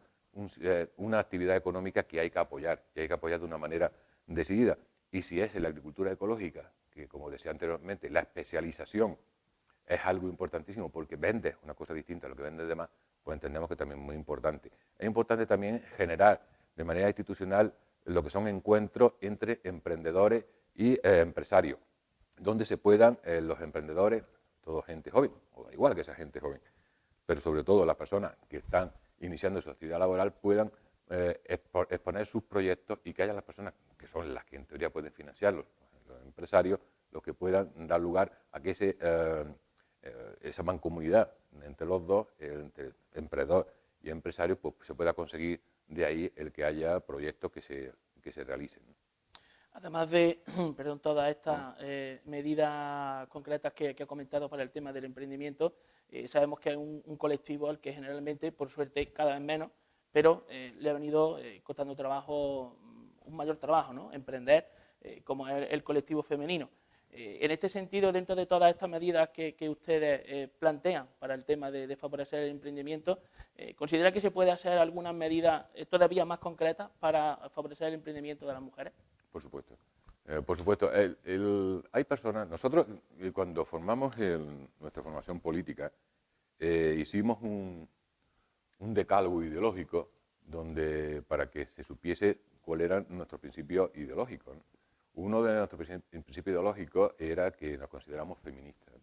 una actividad económica que hay que apoyar, de una manera decidida. Y si es en la agricultura ecológica, que como decía anteriormente, la especialización es algo importantísimo, porque vendes una cosa distinta a lo que vendes demás, pues entendemos que también es muy importante. Es importante también generar de manera institucional lo que son encuentros entre emprendedores y empresarios, donde se puedan los emprendedores, toda gente joven, o da igual que sea gente joven, pero sobre todo las personas que están iniciando su actividad laboral, puedan exponer sus proyectos, y que haya las personas que son las que en teoría pueden financiarlos, los empresarios, los que puedan dar lugar a que esa mancomunidad entre los dos, entre emprendedor y empresario, pues se pueda conseguir de ahí el que haya proyectos que se realicen. Además de todas estas medidas concretas que ha comentado para el tema del emprendimiento, sabemos que hay un colectivo al que generalmente, por suerte, cada vez menos, pero le ha venido costando trabajo, un mayor trabajo, ¿no? Emprender, como es el colectivo femenino. En este sentido, dentro de todas estas medidas que ustedes plantean para el tema de favorecer el emprendimiento, ¿considera que se puede hacer algunas medidas todavía más concretas para favorecer el emprendimiento de las mujeres? Por supuesto. Por supuesto, hay personas, nosotros cuando formamos nuestra formación política, hicimos un decálogo ideológico para que se supiese cuáles eran nuestros principios ideológicos, ¿no? Uno de nuestros principios ideológicos era que nos consideramos feministas.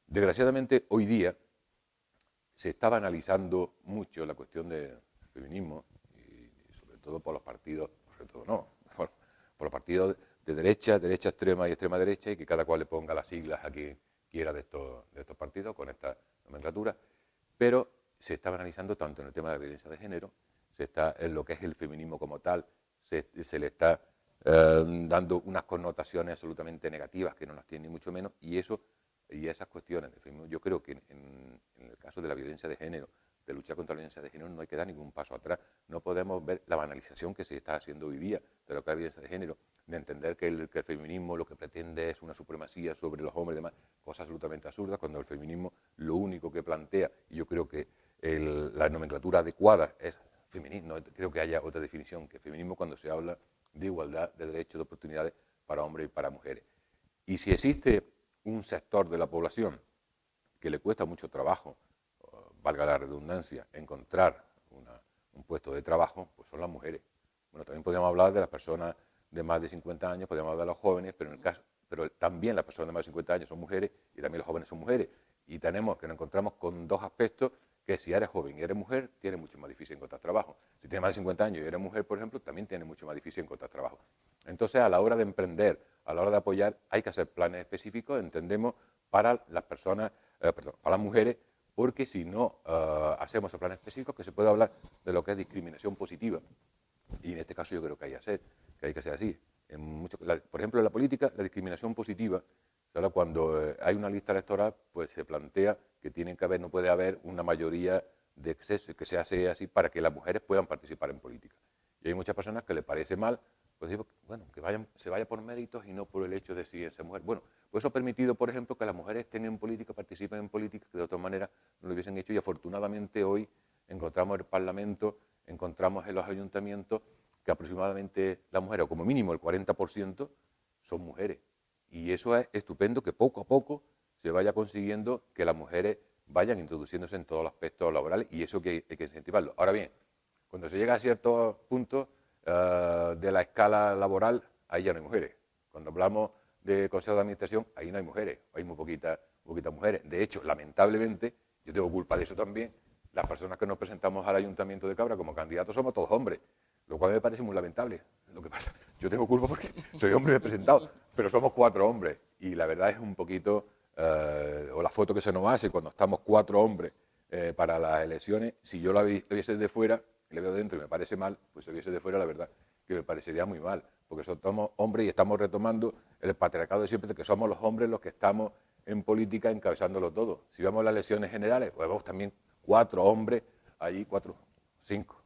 Desgraciadamente, hoy día se estaba analizando mucho la cuestión del feminismo, y sobre todo por los partidos, sobre todo no, por los partidos de derecha, derecha extrema y extrema derecha, y que cada cual le ponga las siglas a quien quiera de estos partidos con esta nomenclatura, pero se estaba analizando tanto en el tema de la violencia de género, en lo que es el feminismo como tal, se le está dando unas connotaciones absolutamente negativas que no las tiene ni mucho menos, y esas cuestiones del feminismo, yo creo que en el caso de la violencia de género, de luchar contra la violencia de género no hay que dar ningún paso atrás. No podemos ver la banalización que se está haciendo hoy día de lo que es la violencia de género, de entender que el feminismo lo que pretende es una supremacía sobre los hombres y demás, cosas absolutamente absurdas, cuando el feminismo lo único que plantea, y yo creo que la nomenclatura adecuada es feminismo, no creo que haya otra definición que feminismo cuando se habla de igualdad de derechos, de oportunidades para hombres y para mujeres. Y si existe un sector de la población que le cuesta mucho trabajo, valga la redundancia, encontrar un puesto de trabajo, pues son las mujeres. Bueno, también podríamos hablar de las personas de más de 50 años, podríamos hablar de los jóvenes, pero también las personas de más de 50 años son mujeres y también los jóvenes son mujeres. Y tenemos que nos encontramos con dos aspectos, que si eres joven y eres mujer, tienes mucho más difícil encontrar trabajo. Si tienes más de 50 años y eres mujer, por ejemplo, también tienes mucho más difícil encontrar trabajo. Entonces, a la hora de emprender, a la hora de apoyar, hay que hacer planes específicos, entendemos, para las personas, para las mujeres, porque si no hacemos esos planes específicos, que se puede hablar de lo que es discriminación positiva. Y en este caso yo creo que hay que hacer así. Por ejemplo, en la política, la discriminación positiva, ¿sabes? Cuando hay una lista electoral, pues se plantea que no puede haber una mayoría de exceso, y que se hace así para que las mujeres puedan participar en política. Y hay muchas personas que les parece mal, pues digo, bueno, se vaya por méritos y no por el hecho de si es mujer. Bueno, pues eso ha permitido, por ejemplo, que las mujeres estén en política, participen en política, que de otra manera no lo hubiesen hecho, y afortunadamente hoy encontramos en el Parlamento, encontramos en los ayuntamientos que aproximadamente las mujeres, o como mínimo el 40%, son mujeres. Y eso es estupendo, que poco a poco se vaya consiguiendo que las mujeres vayan introduciéndose en todos los aspectos laborales, y eso que hay que incentivarlo. Ahora bien, cuando se llega a ciertos puntos de la escala laboral, ahí ya no hay mujeres. Cuando hablamos de consejo de administración, ahí no hay mujeres, hay muy poquitas mujeres. De hecho, lamentablemente, yo tengo culpa de eso también, las personas que nos presentamos al Ayuntamiento de Cabra como candidatos somos todos hombres, lo cual me parece muy lamentable. Lo que pasa, yo tengo culpa porque soy hombre y me he presentado, pero somos 4 hombres, y la verdad es un poquito, o la foto que se nos hace cuando estamos 4 hombres para las elecciones, si yo la viese de fuera, le veo dentro y me parece mal, pues si lo viese de fuera, la verdad que me parecería muy mal, porque somos hombres y estamos retomando el patriarcado de siempre, de que somos los hombres los que estamos en política encabezándolo todo. Si vemos las elecciones generales, pues vemos también 4 hombres, allí 4, 5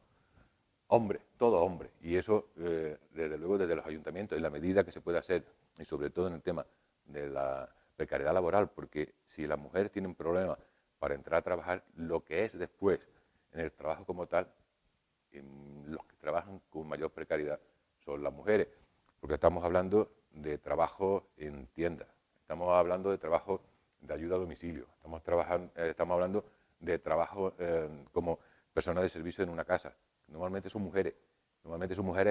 hombres, todos hombres. Y eso, desde luego, desde los ayuntamientos, en la medida que se puede hacer, y sobre todo en el tema de la precariedad laboral, porque si las mujeres tienen problemas para entrar a trabajar, lo que es después en el trabajo como tal, los que trabajan con mayor precariedad son las mujeres, porque estamos hablando de trabajo en tiendas, estamos hablando de trabajo de ayuda a domicilio, estamos hablando de trabajo como personas de servicio en una casa. Normalmente son mujeres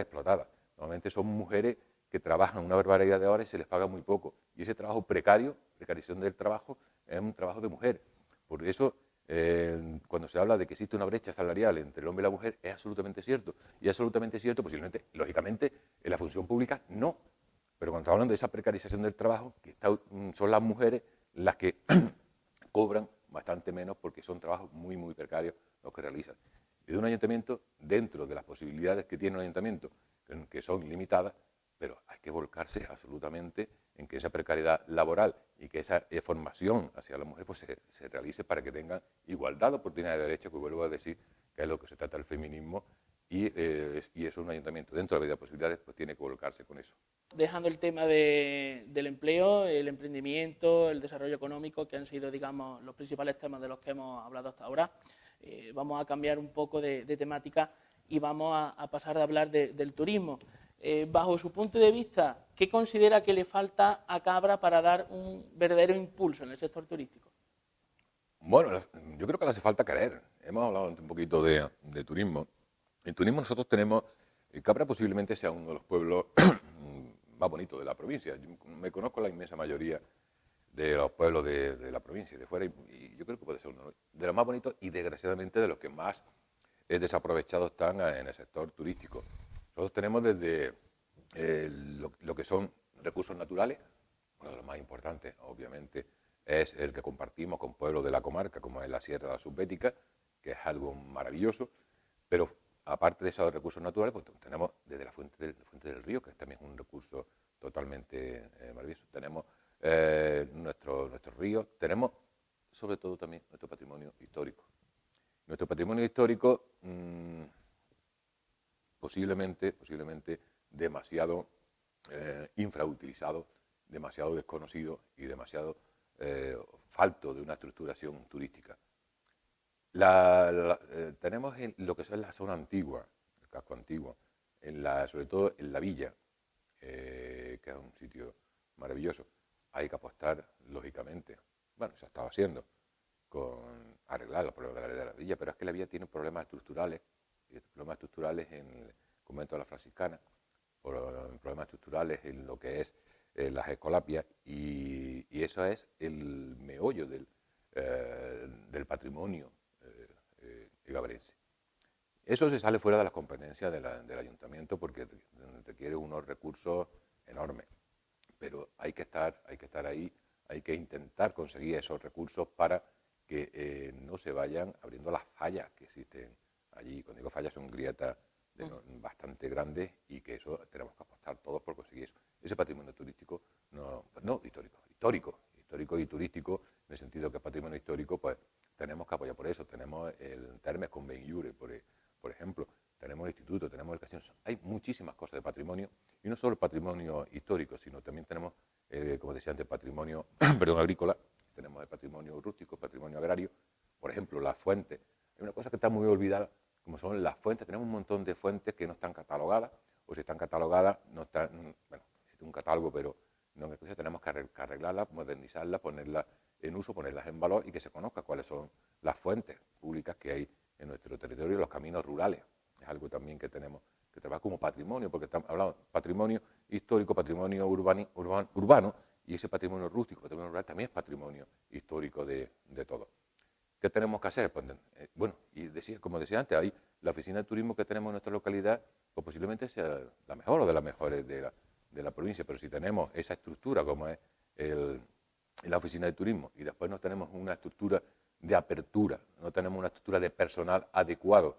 explotadas, normalmente son mujeres que trabajan una barbaridad de horas y se les paga muy poco. Y ese trabajo precario, precarización del trabajo, es un trabajo de mujer. Por eso, cuando se habla de que existe una brecha salarial entre el hombre y la mujer, es absolutamente cierto. Y es absolutamente cierto, posiblemente, lógicamente, en la función pública no. Pero cuando estamos hablando de esa precarización del trabajo, son las mujeres las que cobran bastante menos porque son trabajos muy, muy precarios los que realizan. Y de un ayuntamiento, dentro de las posibilidades que tiene un ayuntamiento, que son limitadas, pero hay que volcarse absolutamente en que esa precariedad laboral y que esa formación hacia la mujer pues, se realice para que tengan igualdad de oportunidades de derechos, que vuelvo a decir que es lo que se trata el feminismo, y eso un ayuntamiento, dentro de la medida de posibilidades, pues tiene que volcarse con eso. Dejando el tema del empleo, el emprendimiento, el desarrollo económico, que han sido, digamos, los principales temas de los que hemos hablado hasta ahora, vamos a cambiar un poco de temática y vamos a pasar a hablar del turismo. Bajo su punto de vista, ¿qué considera que le falta a Cabra para dar un verdadero impulso en el sector turístico? Bueno, yo creo que le hace falta querer. Hemos hablado un poquito de turismo. En turismo nosotros tenemos, Cabra posiblemente sea uno de los pueblos más bonitos de la provincia. Yo me conozco la inmensa mayoría de los pueblos de la provincia, de fuera, y yo creo que puede ser uno de los más bonitos y desgraciadamente de los que más desaprovechados están en el sector turístico. Nosotros tenemos desde lo que son recursos naturales, uno de los más importantes, obviamente, es el que compartimos con pueblos de la comarca, como es la Sierra de la Subbética, que es algo maravilloso, pero aparte de esos recursos naturales, pues tenemos desde la fuente del río, que también es un recurso totalmente maravilloso. Tenemos nuestros ríos, tenemos sobre todo también nuestro patrimonio histórico. Nuestro patrimonio histórico, posiblemente demasiado infrautilizado, demasiado desconocido y demasiado falto de una estructuración turística. Tenemos en lo que es la zona antigua, el casco antiguo, sobre todo en la villa, que es un sitio maravilloso. Hay que apostar, lógicamente, bueno, se estaba haciendo, con arreglar los problemas de la villa, pero es que la villa tiene problemas estructurales, y problemas estructurales en el convento de la Franciscana, problemas estructurales en lo que es las escolapias, y eso es el meollo del patrimonio gabrense. Eso se sale fuera de las competencias del ayuntamiento porque requiere unos recursos enormes, pero hay que estar ahí, hay que intentar conseguir esos recursos para que no se vayan abriendo las fallas que existen allí. Cuando digo fallas son grietas bastante grandes y que eso tenemos que apostar todos por conseguir eso. Ese patrimonio turístico, histórico y turístico, en el sentido que patrimonio histórico, pues tenemos que apoyar por eso. Tenemos el Termes con Benlliure, por ejemplo, tenemos el instituto, tenemos el casino. Hay muchísimas cosas de patrimonio, y no solo el patrimonio histórico, sino también tenemos, como decía antes, patrimonio agrícola, tenemos el patrimonio rústico, patrimonio agrario, por ejemplo, las fuentes. Hay una cosa que está muy olvidada, como son las fuentes. Tenemos un montón de fuentes que no están catalogadas, o si están catalogadas, no están, bueno, existe un catálogo, pero no, entonces tenemos que arreglarlas, modernizarlas, ponerlas en uso, ponerlas en valor y que se conozca cuáles son las fuentes públicas que hay en nuestro territorio, los caminos rurales. Es algo también que tenemos que trabajar como patrimonio, porque estamos hablando de patrimonio histórico, patrimonio urbano, y ese patrimonio rústico, patrimonio rural, también es patrimonio histórico de todos. ¿Qué tenemos que hacer? Pues, bueno, y como decía antes, ahí la oficina de turismo que tenemos en nuestra localidad, pues posiblemente sea la mejor o de las mejores de la provincia, pero si tenemos esa estructura como es la oficina de turismo y después no tenemos una estructura de apertura, no tenemos una estructura de personal adecuado,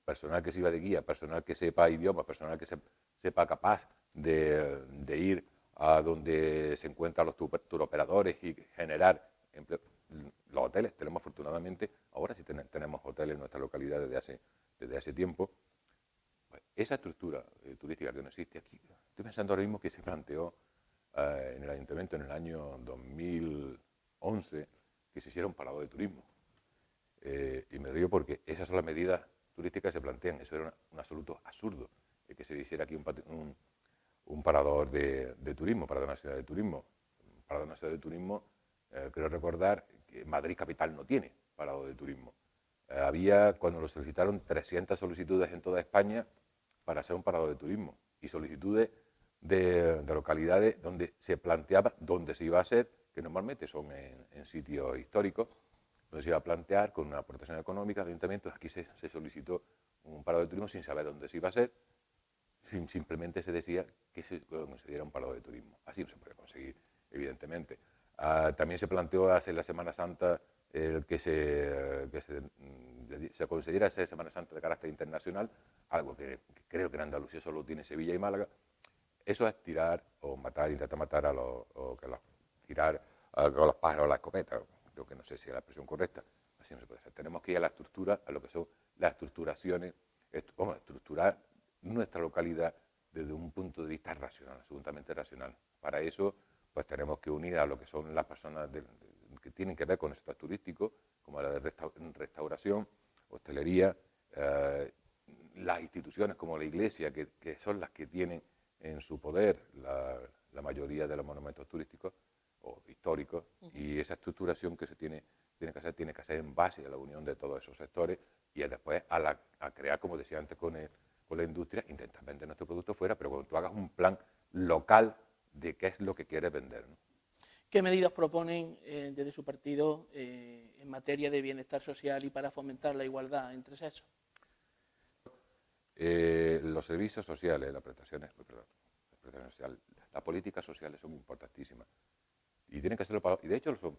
personal que sirva de guía, personal que sepa idiomas, personal que sepa capaz de ir a donde se encuentran los turoperadores y generar empleo. Los hoteles, tenemos afortunadamente, ahora sí tenemos hoteles en nuestra localidad desde hace tiempo. Pues esa estructura turística que no existe aquí, estoy pensando ahora mismo que se planteó en el ayuntamiento en el año 2011 que se hiciera un parador de turismo. Y me río porque esas son las medidas turísticas que se plantean. Eso era un absoluto absurdo, que se hiciera aquí un parador de turismo, parador nacional de turismo. Un parador nacional de turismo, creo recordar que Madrid capital no tiene parador de turismo. Había, cuando lo solicitaron, 300 solicitudes en toda España para hacer un parador de turismo y solicitudes de localidades donde se planteaba dónde se iba a hacer, que normalmente son en sitios históricos, donde se iba a plantear con una aportación económica del ayuntamiento. Aquí se solicitó un parador de turismo sin saber dónde se iba a hacer, simplemente se decía que se concediera un parador de turismo. Así no se puede conseguir, evidentemente. También se planteó hacer la Semana Santa que se concediera hacer Semana Santa de carácter internacional, algo que creo que en Andalucía solo tiene Sevilla y Málaga. Eso es tirar o matar, intentar matar tirar con los pájaros a la escopeta. Creo que no sé si es la expresión correcta. Así no se puede hacer. Tenemos que ir a la estructura, a lo que son las estructuraciones, vamos a estructurar nuestra localidad desde un punto de vista racional, absolutamente racional. Para eso, pues tenemos que unir a lo que son las personas que tienen que ver con el sector turístico, como la de restauración, hostelería, las instituciones como la Iglesia, que son las que tienen en su poder la mayoría de los monumentos turísticos o históricos, y esa estructuración que se tiene que hacer en base a la unión de todos esos sectores y después a crear, como decía antes, con la industria, intentar vender nuestro producto fuera, pero cuando tú hagas un plan local de qué es lo que quieres vender, ¿no? ¿Qué medidas proponen desde su partido en materia de bienestar social y para fomentar la igualdad entre sexos? Los servicios sociales, las prestaciones sociales, las políticas sociales son importantísimas y tienen que serlo y de hecho yo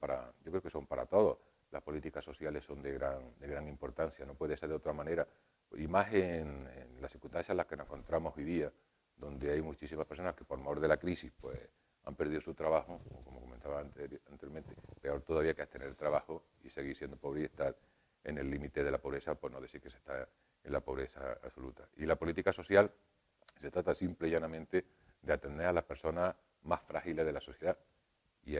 creo que son para todos. Las políticas sociales son de gran importancia, no puede ser de otra manera, y más en las circunstancias en las que nos encontramos hoy día, donde hay muchísimas personas que por mor de la crisis pues han perdido su trabajo, como comentaba anteriormente. Peor todavía que es tener trabajo y seguir siendo pobre y estar en el límite de la pobreza, por no decir que se está en la pobreza absoluta. Y la política social se trata simple y llanamente de atender a las personas más frágiles de la sociedad. Y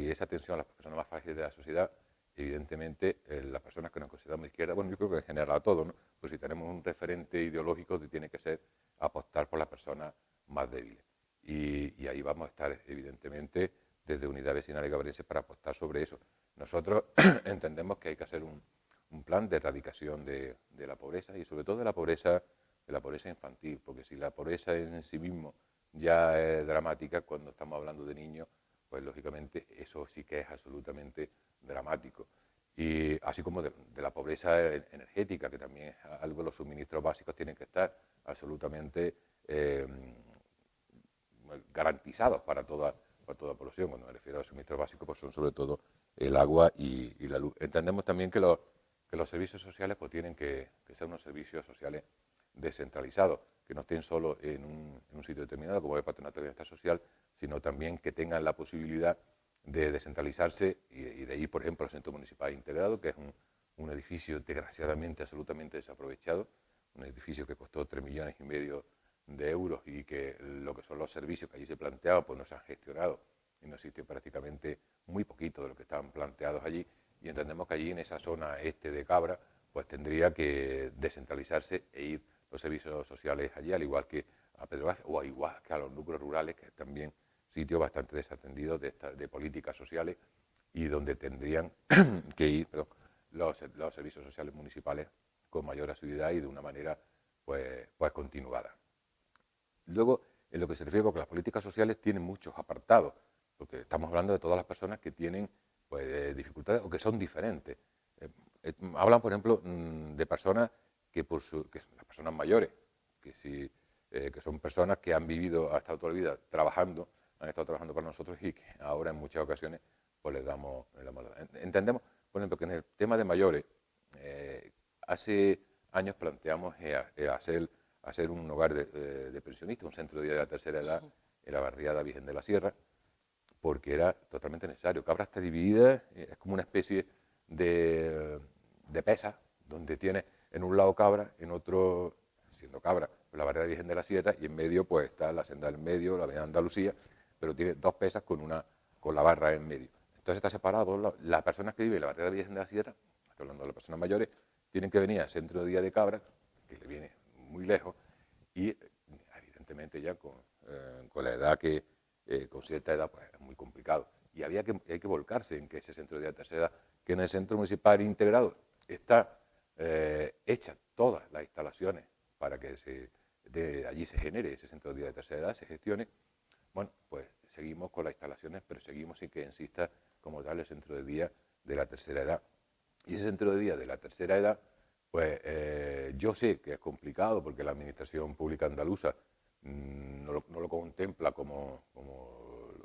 esa atención a las personas más frágiles de la sociedad, evidentemente, las personas que nos consideramos de izquierda, bueno, yo creo que en general a todos, ¿no? Pues si tenemos un referente ideológico, tiene que ser apostar por las personas más débiles. Y ahí vamos a estar, evidentemente, desde Unidad Vecinal y Gabrense para apostar sobre eso. Nosotros entendemos que hay que hacer un plan de erradicación de la pobreza y sobre todo de la pobreza infantil, porque si la pobreza en sí mismo ya es dramática cuando estamos hablando de niños, pues lógicamente eso sí que es absolutamente dramático. Y así como de la pobreza energética, que también es algo, los suministros básicos tienen que estar absolutamente garantizados para toda población. Cuando me refiero a suministros básicos, pues son sobre todo el agua y la luz. Entendemos también que los servicios sociales pues tienen que ser unos servicios sociales descentralizados, que no estén solo en un sitio determinado, como el Patronato de Bienestar Social, sino también que tengan la posibilidad de descentralizarse y de ir, por ejemplo, al Centro Municipal Integrado, que es un edificio desgraciadamente absolutamente desaprovechado, un edificio que costó 3,5 millones de euros y que lo que son los servicios que allí se planteaban pues no se han gestionado y no existe prácticamente muy poquito de lo que estaban planteados allí, y entendemos que allí en esa zona este de Cabra pues tendría que descentralizarse e ir los servicios sociales allí, al igual que a Pedro García o igual que a los núcleos rurales, que es también sitios bastante desatendidos de políticas sociales y donde tendrían que ir los servicios sociales municipales con mayor asiduidad y de una manera pues continuada. Luego, en lo que se refiere, porque las políticas sociales tienen muchos apartados, porque estamos hablando de todas las personas que tienen pues, dificultades o que son diferentes. Hablan, por ejemplo, de personas que son las personas mayores, que son personas que han vivido, hasta toda la vida trabajando, han estado trabajando para nosotros y que ahora en muchas ocasiones pues les damos la mano. Entendemos, por ejemplo, que en el tema de mayores, hace años planteamos hacer un hogar de pensionistas, un centro de día de la tercera edad en la barriada Virgen de la Sierra, porque era totalmente necesario. Cabra está dividida, es como una especie de pesa, donde tiene en un lado Cabra, en otro, siendo Cabra, la barriada Virgen de la Sierra, y en medio pues está la senda del medio, la avenida Andalucía, pero tiene dos pesas con la barra en medio. Entonces está separado. Las personas que viven en la barriada Virgen de la Sierra, estoy hablando de las personas mayores, tienen que venir al centro de día de Cabra, que le viene muy lejos, y evidentemente ya con la edad con cierta edad pues es muy complicado. Y hay que volcarse en que ese centro de día de tercera edad, que en el centro municipal integrado está hecha todas las instalaciones para que allí se genere ese centro de día de tercera edad, se gestione. Bueno, pues seguimos con las instalaciones, pero seguimos sin que exista como tal el centro de día de la tercera edad. Y ese centro de día de la tercera edad, pues yo sé que es complicado porque la Administración Pública Andaluza no lo contempla como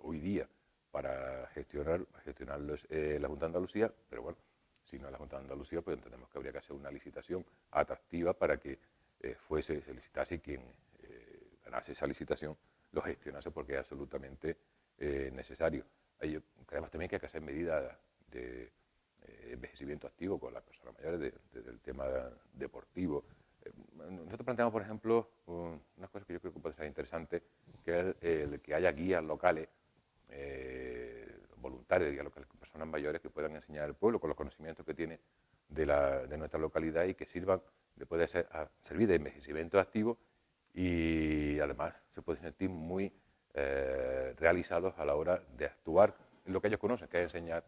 hoy día para gestionar la Junta de Andalucía, pero bueno, si no es la Junta de Andalucía, pues entendemos que habría que hacer una licitación atractiva para que se licitase y quien ganase esa licitación lo gestionase, porque es absolutamente necesario. Creemos también que hay que hacer medidas de envejecimiento activo con las personas mayores, desde el tema deportivo. Nosotros planteamos, por ejemplo, unas cosas que yo creo que puede ser interesante, que es el que haya guías locales, voluntarios, guías locales con personas mayores que puedan enseñar al pueblo con los conocimientos que tiene de nuestra localidad y que puede servir de envejecimiento activo, y además se pueden sentir muy realizados a la hora de actuar en lo que ellos conocen, que es enseñar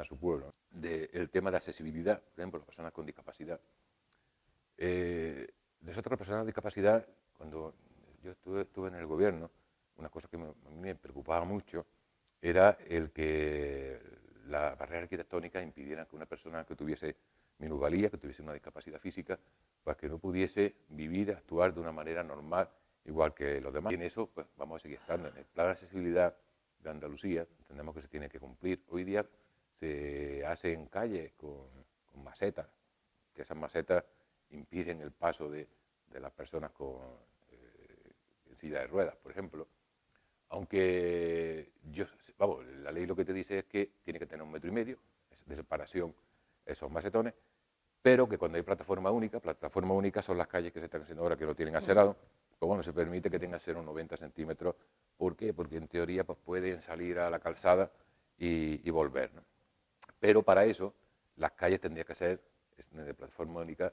a su pueblo. El tema de accesibilidad, por ejemplo, las personas con discapacidad. Nosotros, las personas con discapacidad, cuando yo estuve en el gobierno, una cosa que a mí me preocupaba mucho era el que la barrera arquitectónica impidiera que una persona que tuviese minusvalía, que tuviese una discapacidad física, pues que no pudiese vivir, actuar de una manera normal, igual que los demás. Y en eso pues vamos a seguir estando. En el plan de accesibilidad de Andalucía entendemos que se tiene que cumplir. Hoy día se hace en calles con macetas, que esas macetas impiden el paso de las personas en silla de ruedas, por ejemplo. Aunque la ley lo que te dice es que tiene que tener 1,5 metros de separación esos macetones, pero que cuando hay plataforma única son las calles que se están haciendo ahora que no tienen aserado, pues bueno, se permite que tenga acero 90 centímetros. ¿Por qué? Porque en teoría pues pueden salir a la calzada y volver, ¿no? Pero para eso las calles tendrían que ser de plataforma única,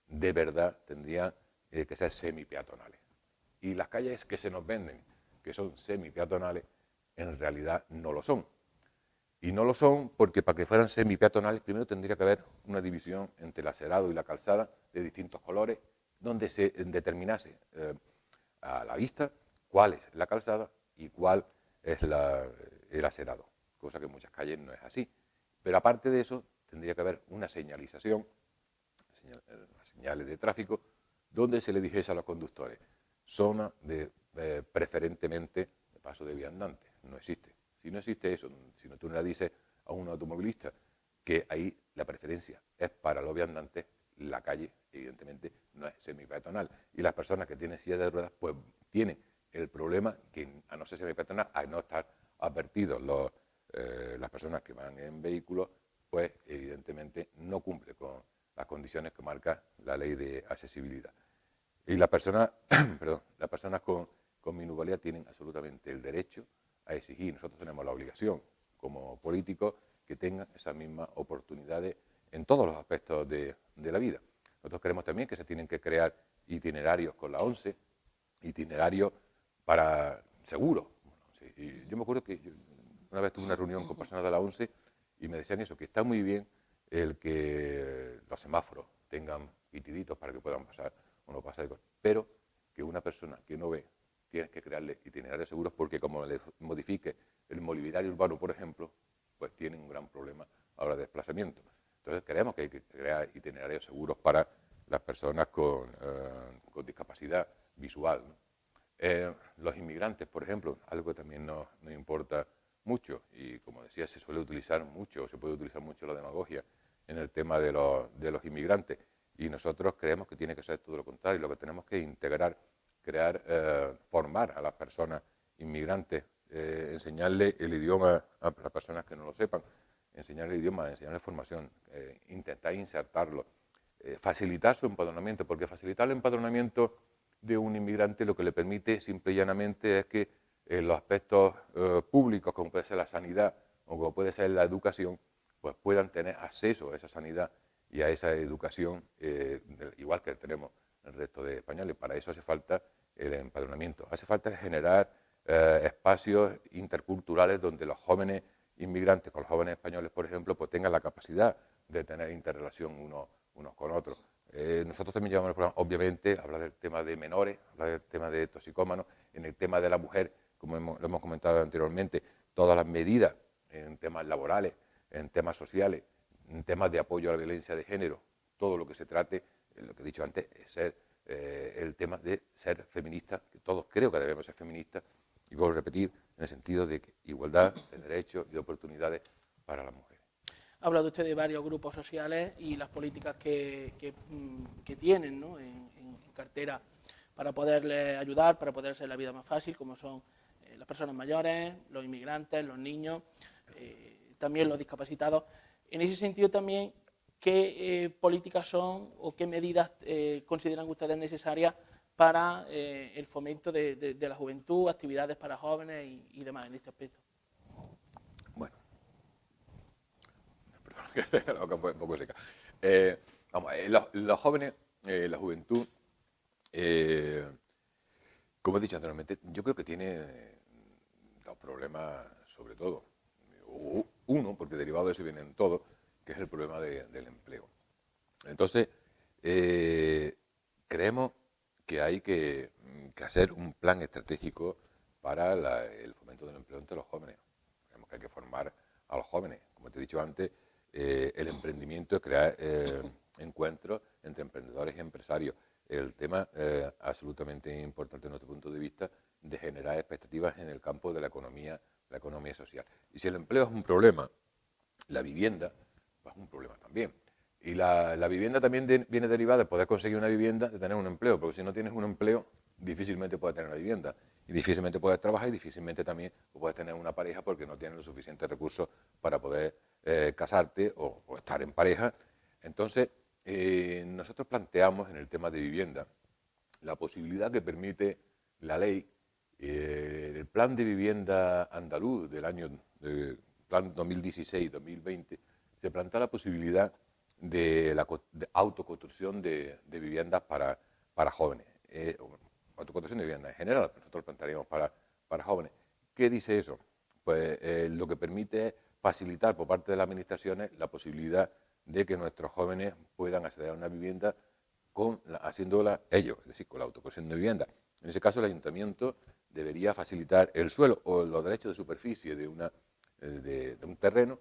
de verdad tendrían que ser semipeatonales. Y las calles que se nos venden, que son semipeatonales, en realidad no lo son. Y no lo son porque para que fueran semipeatonales primero tendría que haber una división entre el aserado y la calzada de distintos colores, donde se determinase a la vista cuál es la calzada y cuál es el aserado, cosa que en muchas calles no es así. Pero aparte de eso, tendría que haber una señalización, señales de tráfico, donde se le dijese a los conductores, zona de preferentemente de paso de viandantes. No existe. Si no existe eso, si no tú le dices a un automovilista que ahí la preferencia es para los viandantes, la calle, evidentemente, no es semipeatonal. Y las personas que tienen silla de ruedas, pues tienen el problema que, a no ser semipeatonal, a no estar advertidos las personas que van en vehículos, pues evidentemente no cumple con las condiciones que marca la ley de accesibilidad. Y las personas, las personas con minusvalía tienen absolutamente el derecho a exigir, nosotros tenemos la obligación como políticos que tengan esas mismas oportunidades en todos los aspectos de la vida. Nosotros creemos también que se tienen que crear itinerarios con la ONCE, itinerarios para seguros. Bueno, sí, yo me acuerdo que una vez tuve una reunión con personas de la ONCE y me decían eso, que está muy bien el que los semáforos tengan pitiditos para que puedan pasar o no pasar, pero que una persona que no ve, tienes que crearle itinerarios seguros porque como le modifique el mobiliario urbano, por ejemplo, pues tienen un gran problema a la hora de desplazamiento. Entonces creemos que hay que crear itinerarios seguros para las personas con discapacidad visual, ¿no? Los inmigrantes, por ejemplo, algo que también nos importa mucho y como decía, se suele utilizar mucho, se puede utilizar mucho la demagogia en el tema de los inmigrantes y nosotros creemos que tiene que ser todo lo contrario, lo que tenemos que integrar, crear, formar a las personas inmigrantes, enseñarle el idioma a las personas que no lo sepan, enseñarle el idioma, enseñarle formación, intentar insertarlo, facilitar su empadronamiento, porque facilitar el empadronamiento de un inmigrante lo que le permite simple y llanamente es que los aspectos públicos, como puede ser la sanidad o como puede ser la educación, pues puedan tener acceso a esa sanidad y a esa educación, igual que tenemos el resto de españoles. Para eso hace falta el empadronamiento. Hace falta generar espacios interculturales donde los jóvenes inmigrantes con los jóvenes españoles, por ejemplo, pues tengan la capacidad de tener interrelación unos con otros. Nosotros también llevamos el programa, obviamente, hablar del tema de menores, hablar del tema de toxicómanos, en el tema de la mujer, como lo hemos comentado anteriormente, todas las medidas en temas laborales, en temas sociales, en temas de apoyo a la violencia de género, todo lo que se trate, lo que he dicho antes, es ser el tema de ser feminista, que todos creo que debemos ser feministas, y vuelvo a repetir, en el sentido de que igualdad de derechos y de oportunidades para las mujeres. Ha hablado usted de varios grupos sociales y las políticas que tienen, ¿no?, en cartera para poderles ayudar, para poder hacer la vida más fácil, como son las personas mayores, los inmigrantes, los niños, también los discapacitados. En ese sentido también, ¿qué políticas son o qué medidas consideran ustedes necesarias para el fomento de la juventud, actividades para jóvenes y demás en este aspecto? Bueno, perdón, la boca un poco seca. Vamos, los jóvenes, la juventud, como he dicho anteriormente, yo creo que tiene dos problemas sobre todo. Uno, porque derivado de eso vienen todos, que es el problema del empleo. Entonces, creemos que hay que hacer un plan estratégico para el fomento del empleo entre los jóvenes. Creemos que hay que formar a los jóvenes. Como te he dicho antes, el emprendimiento es crear encuentros entre emprendedores y empresarios. El tema absolutamente importante desde nuestro punto de vista de generar expectativas en el campo de la economía social. Y si el empleo es un problema, la vivienda pues, es un problema también. Y la vivienda también viene derivada de poder conseguir una vivienda, de tener un empleo, porque si no tienes un empleo, difícilmente puedes tener una vivienda. Y difícilmente puedes trabajar y difícilmente también puedes tener una pareja porque no tienes los suficientes recursos para poder casarte o estar en pareja. Entonces, nosotros planteamos en el tema de vivienda la posibilidad que permite la ley, el plan de vivienda andaluz del año, plan 2016-2020, se plantea la posibilidad de la de autoconstrucción de viviendas para jóvenes. Autoconstrucción de viviendas en general, nosotros plantearíamos para jóvenes. ¿Qué dice eso? Pues lo que permite es facilitar por parte de las administraciones la posibilidad de que nuestros jóvenes puedan acceder a una vivienda haciéndola ellos, es decir, con la autoconstrucción de vivienda. En ese caso, el ayuntamiento debería facilitar el suelo o los derechos de superficie de un terreno.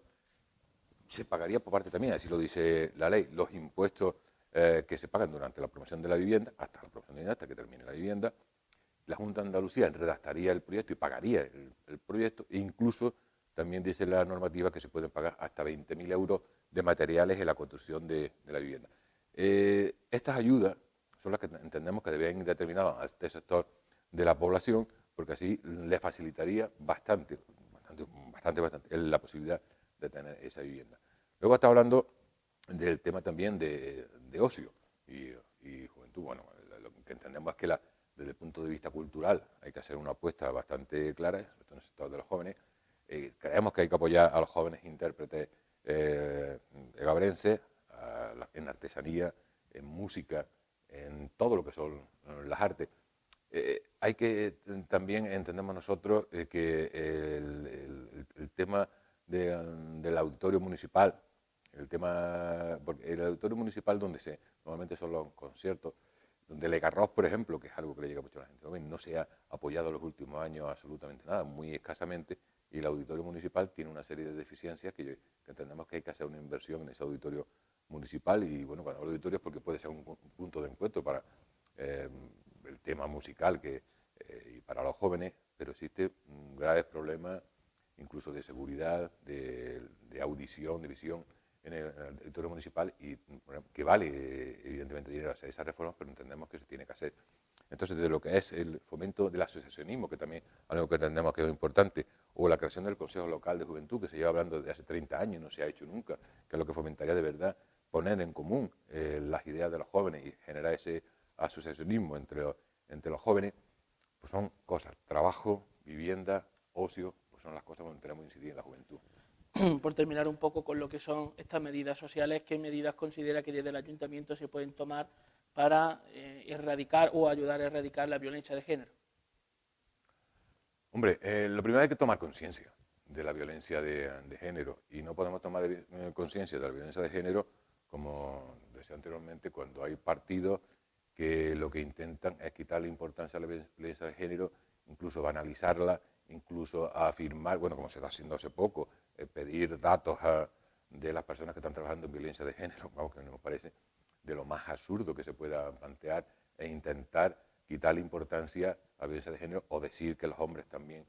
Se pagaría por parte también, así lo dice la ley, los impuestos que se pagan durante la promoción de la vivienda, hasta la promoción de la vivienda, hasta que termine la vivienda. La Junta de Andalucía redactaría el proyecto y pagaría el proyecto, e incluso también dice la normativa que se pueden pagar hasta 20.000 euros de materiales en la construcción de la vivienda. Estas ayudas son las que entendemos que deberían ir determinadas a este sector de la población, porque así le facilitaría bastante la posibilidad de tener esa vivienda. Luego está hablando del tema también de ocio y juventud. Bueno, lo que entendemos es que desde el punto de vista cultural hay que hacer una apuesta bastante clara, sobre todo en el sector de los jóvenes. Creemos que hay que apoyar a los jóvenes intérpretes egabrenses en artesanía, en música, en todo lo que son las artes. Hay que también entendemos nosotros que el tema del auditorio municipal, porque el auditorio municipal donde normalmente son los conciertos, donde el Garros, por ejemplo, que es algo que le llega mucho a la gente joven, no se ha apoyado en los últimos años absolutamente nada, muy escasamente, y el auditorio municipal tiene una serie de deficiencias que entendemos que hay que hacer una inversión en ese auditorio municipal. Y bueno, cuando hablo de auditorio es porque puede ser un punto de encuentro para el tema musical y para los jóvenes, pero existe graves problemas incluso de seguridad, de audición, de visión en el auditorio municipal, y que vale evidentemente dinero hacer esas reformas, pero entendemos que se tiene que hacer. Entonces, desde lo que es el fomento del asociacionismo, que también es algo que entendemos que es importante, o la creación del Consejo Local de Juventud, que se lleva hablando desde hace 30 años y no se ha hecho nunca, que es lo que fomentaría de verdad poner en común las ideas de los jóvenes y generar ese asociacionismo entre los jóvenes, pues son cosas, trabajo, vivienda, ocio, pues son las cosas donde tenemos que incidir en la juventud. Por terminar un poco con lo que son estas medidas sociales, ¿qué medidas considera que desde el ayuntamiento se pueden tomar para erradicar o ayudar a erradicar la violencia de género? Hombre, lo primero hay que tomar conciencia de la violencia de género, y no podemos tomar conciencia de la violencia de género, como decía anteriormente, cuando hay partidos que lo que intentan es quitarle importancia a la violencia de género, incluso banalizarla, incluso afirmar, bueno, como se está haciendo hace poco, pedir datos de las personas que están trabajando en violencia de género, vamos, que nos parece de lo más absurdo que se pueda plantear, e intentar quitarle importancia a la violencia de género, o decir que los hombres también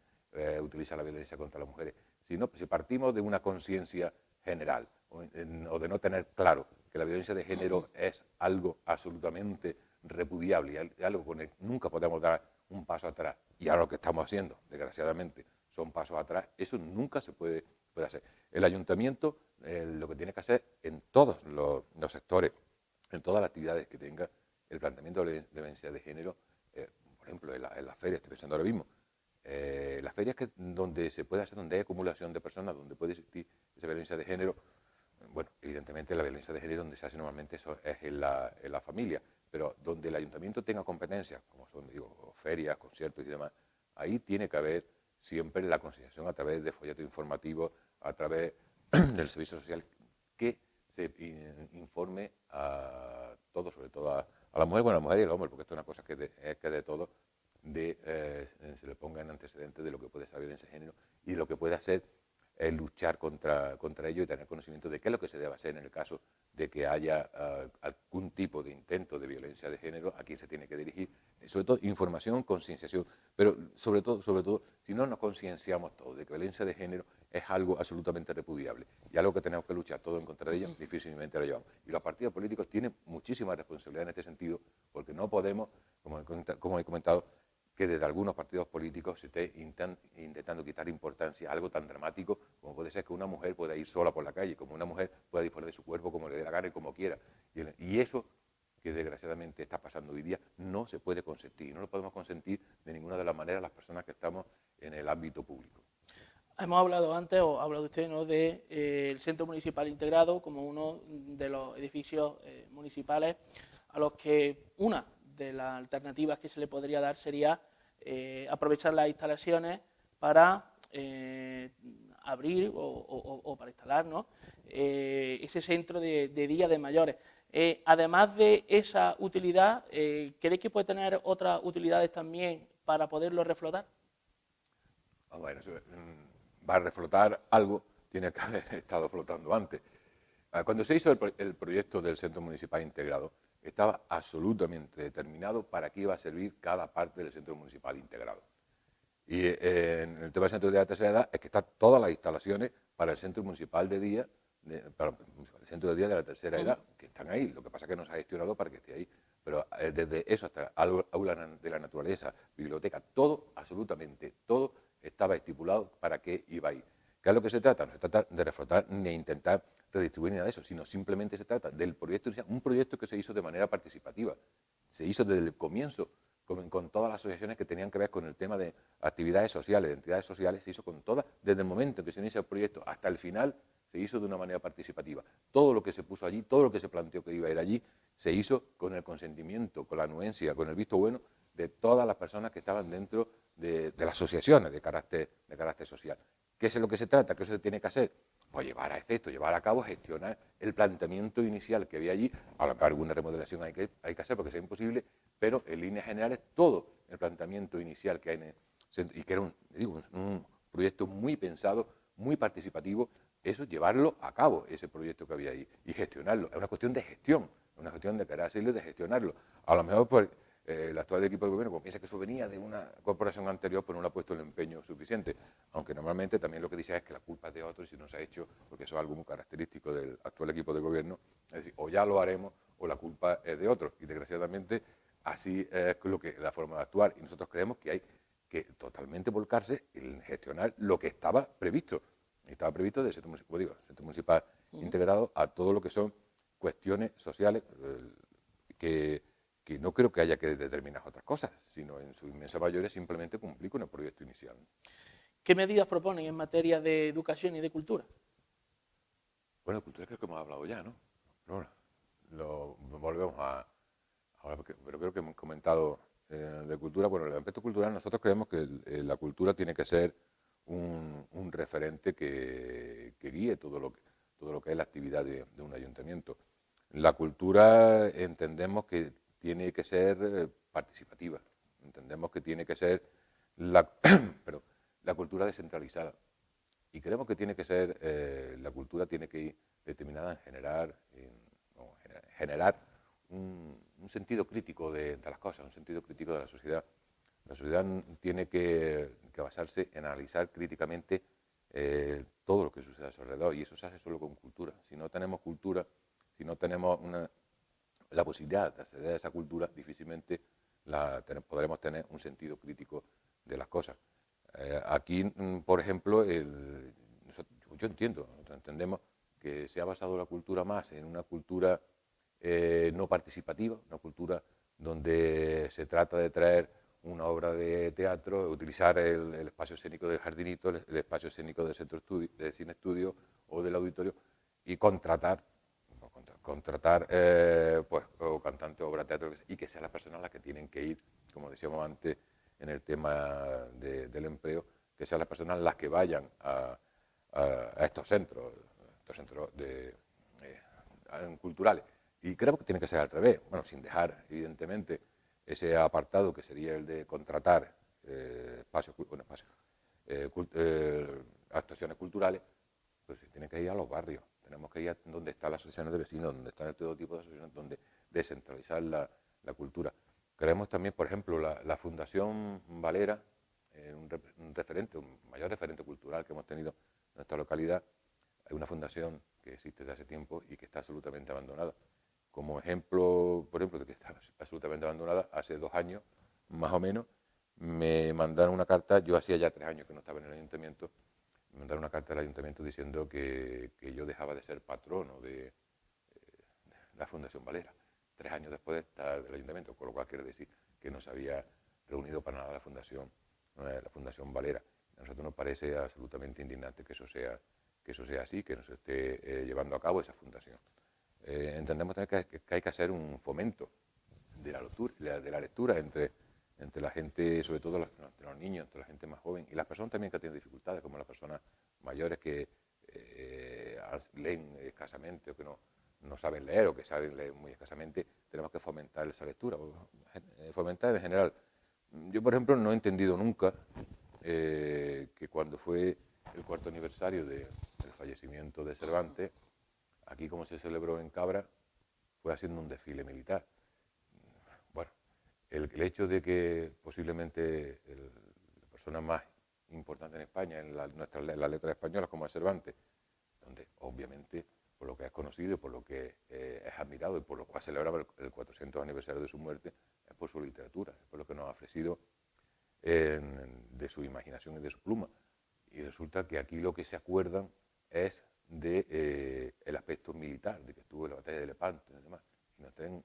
utilizan la violencia contra las mujeres. Si partimos de una conciencia general, o de no tener claro que la violencia de género es algo absolutamente repudiable y algo con el que nunca podemos dar un paso atrás, y ahora lo que estamos haciendo, desgraciadamente, son pasos atrás, eso nunca se puede hacer. El ayuntamiento lo que tiene que hacer en todos los sectores, en todas las actividades que tenga el planteamiento de violencia de género, por ejemplo, en las ferias, estoy pensando ahora mismo, las ferias donde se puede hacer, donde hay acumulación de personas, donde puede existir esa violencia de género. Bueno, evidentemente la violencia de género donde se hace normalmente eso es en la familia, pero donde el ayuntamiento tenga competencias, como son, digo, ferias, conciertos y demás, ahí tiene que haber siempre la concienciación a través de folletos informativos, a través del servicio social, que se informe a todos, sobre todo a la mujer, bueno, a la mujer y al hombre, porque esto es una cosa que de todo, se le ponga en antecedentes de lo que puede ser la violencia de género y lo que puede hacer luchar contra ello, y tener conocimiento de qué es lo que se debe hacer en el caso de que haya algún tipo de intento de violencia de género, a quién se tiene que dirigir. Sobre todo información, concienciación, pero sobre todo, si no nos concienciamos todos de que violencia de género es algo absolutamente repudiable y algo que tenemos que luchar todos en contra de ella, difícilmente lo llevamos. Y los partidos políticos tienen muchísima responsabilidad en este sentido, porque no podemos, como he comentado, que desde algunos partidos políticos se esté intentando quitar importancia a algo tan dramático como puede ser que una mujer pueda ir sola por la calle, como una mujer pueda disponer de su cuerpo como le dé la gana y como quiera. Y eso que desgraciadamente está pasando hoy día no se puede consentir. No lo podemos consentir de ninguna de las maneras las personas que estamos en el ámbito público. Hemos hablado antes, o ha hablado usted, ¿no?, de, el Centro Municipal Integrado como uno de los edificios municipales a los que una de las alternativas que se le podría dar sería aprovechar las instalaciones para abrir o para instalar, ¿no?, ese centro de día de mayores. Además de esa utilidad, ¿cree que puede tener otras utilidades también para poderlo reflotar? Bueno, va a reflotar algo, tiene que haber estado flotando antes. Cuando se hizo el proyecto del Centro Municipal Integrado, estaba absolutamente determinado para qué iba a servir cada parte del Centro Municipal Integrado. Y en el tema del Centro de Día de la Tercera Edad es que están todas las instalaciones para el Centro Municipal de Día, para el Centro de Día de la Tercera Edad, que están ahí. Lo que pasa es que no se ha gestionado para que esté ahí. Pero desde eso hasta aula de la naturaleza, biblioteca, todo, absolutamente todo, estaba estipulado para qué iba a ir. ¿Qué es lo que se trata? No se trata de reflotar ni intentar redistribuir ni nada de eso, sino simplemente se trata del proyecto inicial, un proyecto que se hizo de manera participativa. Se hizo desde el comienzo, con todas las asociaciones que tenían que ver con el tema de actividades sociales, de entidades sociales, se hizo con todas, desde el momento en que se inicia el proyecto hasta el final, se hizo de una manera participativa. Todo lo que se puso allí, todo lo que se planteó que iba a ir allí, se hizo con el consentimiento, con la anuencia, con el visto bueno de todas las personas que estaban dentro de las asociaciones de carácter social. ¿Qué es lo que se trata? ¿Qué se tiene que hacer? Pues llevar a efecto, llevar a cabo, gestionar el planteamiento inicial que había allí. A lo mejor alguna remodelación hay que hacer porque es imposible, pero en líneas generales todo el planteamiento inicial que hay en el centro, y que era un proyecto muy pensado, muy participativo, eso llevarlo a cabo, ese proyecto que había ahí, y gestionarlo. Es una cuestión de gestión, una cuestión de querer hacerlo y de gestionarlo. A lo mejor pues, el actual equipo de gobierno, como piensa que eso venía de una corporación anterior, pues no le ha puesto el empeño suficiente. Aunque normalmente también lo que dice es que la culpa es de otros si no se ha hecho, porque eso es algo muy característico del actual equipo de gobierno. Es decir, o ya lo haremos o la culpa es de otros. Y desgraciadamente así es la forma de actuar. Y nosotros creemos que hay que totalmente volcarse en gestionar lo que estaba previsto. Estaba previsto del Centro Municipal integrado a todo lo que son cuestiones sociales que no creo que haya que determinar otras cosas, sino en su inmensa mayoría simplemente cumplir con el proyecto inicial. ¿Qué medidas proponen en materia de educación y de cultura? Bueno, de cultura creo que hemos hablado ya, ¿no? Pero bueno, volvemos ahora, pero creo que hemos comentado de cultura. Bueno, en el aspecto cultural nosotros creemos que la cultura tiene que ser un referente que guíe todo lo que es la actividad de un ayuntamiento. La cultura entendemos que tiene que ser participativa, entendemos que tiene que ser la cultura descentralizada. Y creemos que tiene que ser, la cultura tiene que ir determinada en generar un sentido crítico de las cosas, un sentido crítico de la sociedad. La sociedad tiene que basarse en analizar críticamente todo lo que sucede a su alrededor, y eso se hace solo con cultura. Si no tenemos cultura, si no tenemos la posibilidad de acceder a esa cultura, difícilmente podremos tener un sentido crítico de las cosas. Aquí, por ejemplo, yo entiendo, nosotros entendemos que se ha basado la cultura más en una cultura no participativa, una cultura donde se trata de traer una obra de teatro, utilizar el espacio escénico del Jardinito, el espacio escénico del Centro de Cine Estudio o del Auditorio, y contratar pues, o cantante, obra de teatro, y que sean las personas las que tienen que ir, como decíamos antes en el tema del empleo, que sean las personas las que vayan a estos centros culturales. Y creo que tiene que ser al revés, bueno, sin dejar, evidentemente, ese apartado que sería el de contratar actuaciones culturales, pues se tiene que ir a los barrios. Tenemos que ir a donde están las asociaciones de vecinos, donde están todo tipo de asociaciones, donde descentralizar la cultura. Creemos también, por ejemplo, la Fundación Valera, un mayor referente cultural que hemos tenido en nuestra localidad. Es una fundación que existe desde hace tiempo y que está absolutamente abandonada. Como ejemplo, por ejemplo, de que está absolutamente abandonada, hace 2 años, más o menos, me mandaron una carta. Yo hacía ya 3 años que no estaba en el ayuntamiento. Me mandaron una carta del ayuntamiento diciendo que yo dejaba de ser patrono de la Fundación Valera, 3 años después de estar del ayuntamiento, con lo cual quiere decir que no se había reunido para nada la Fundación Valera. A nosotros nos parece absolutamente indignante que eso sea así, que no se esté llevando a cabo esa fundación. Entendemos también que hay que hacer un fomento de la lectura entre la gente, sobre todo entre los niños, entre la gente más joven y las personas también que tienen dificultades, como las personas mayores que leen escasamente o que no saben leer o que saben leer muy escasamente. Tenemos que fomentar esa lectura, fomentar en general. Yo, por ejemplo, no he entendido nunca que cuando fue el 4º aniversario del fallecimiento de Cervantes, aquí como se celebró en Cabra, fue haciendo un desfile militar. Bueno, el hecho de que posiblemente la persona más importante en España, en las letras españolas, como es Cervantes, donde obviamente por lo que es conocido, por lo que es admirado y por lo cual celebraba el 400 aniversario de su muerte, es por su literatura, es por lo que nos ha ofrecido de su imaginación y de su pluma. Y resulta que aquí lo que se acuerdan es del aspecto militar, de que estuvo en la batalla de Lepanto y demás. Y nos traen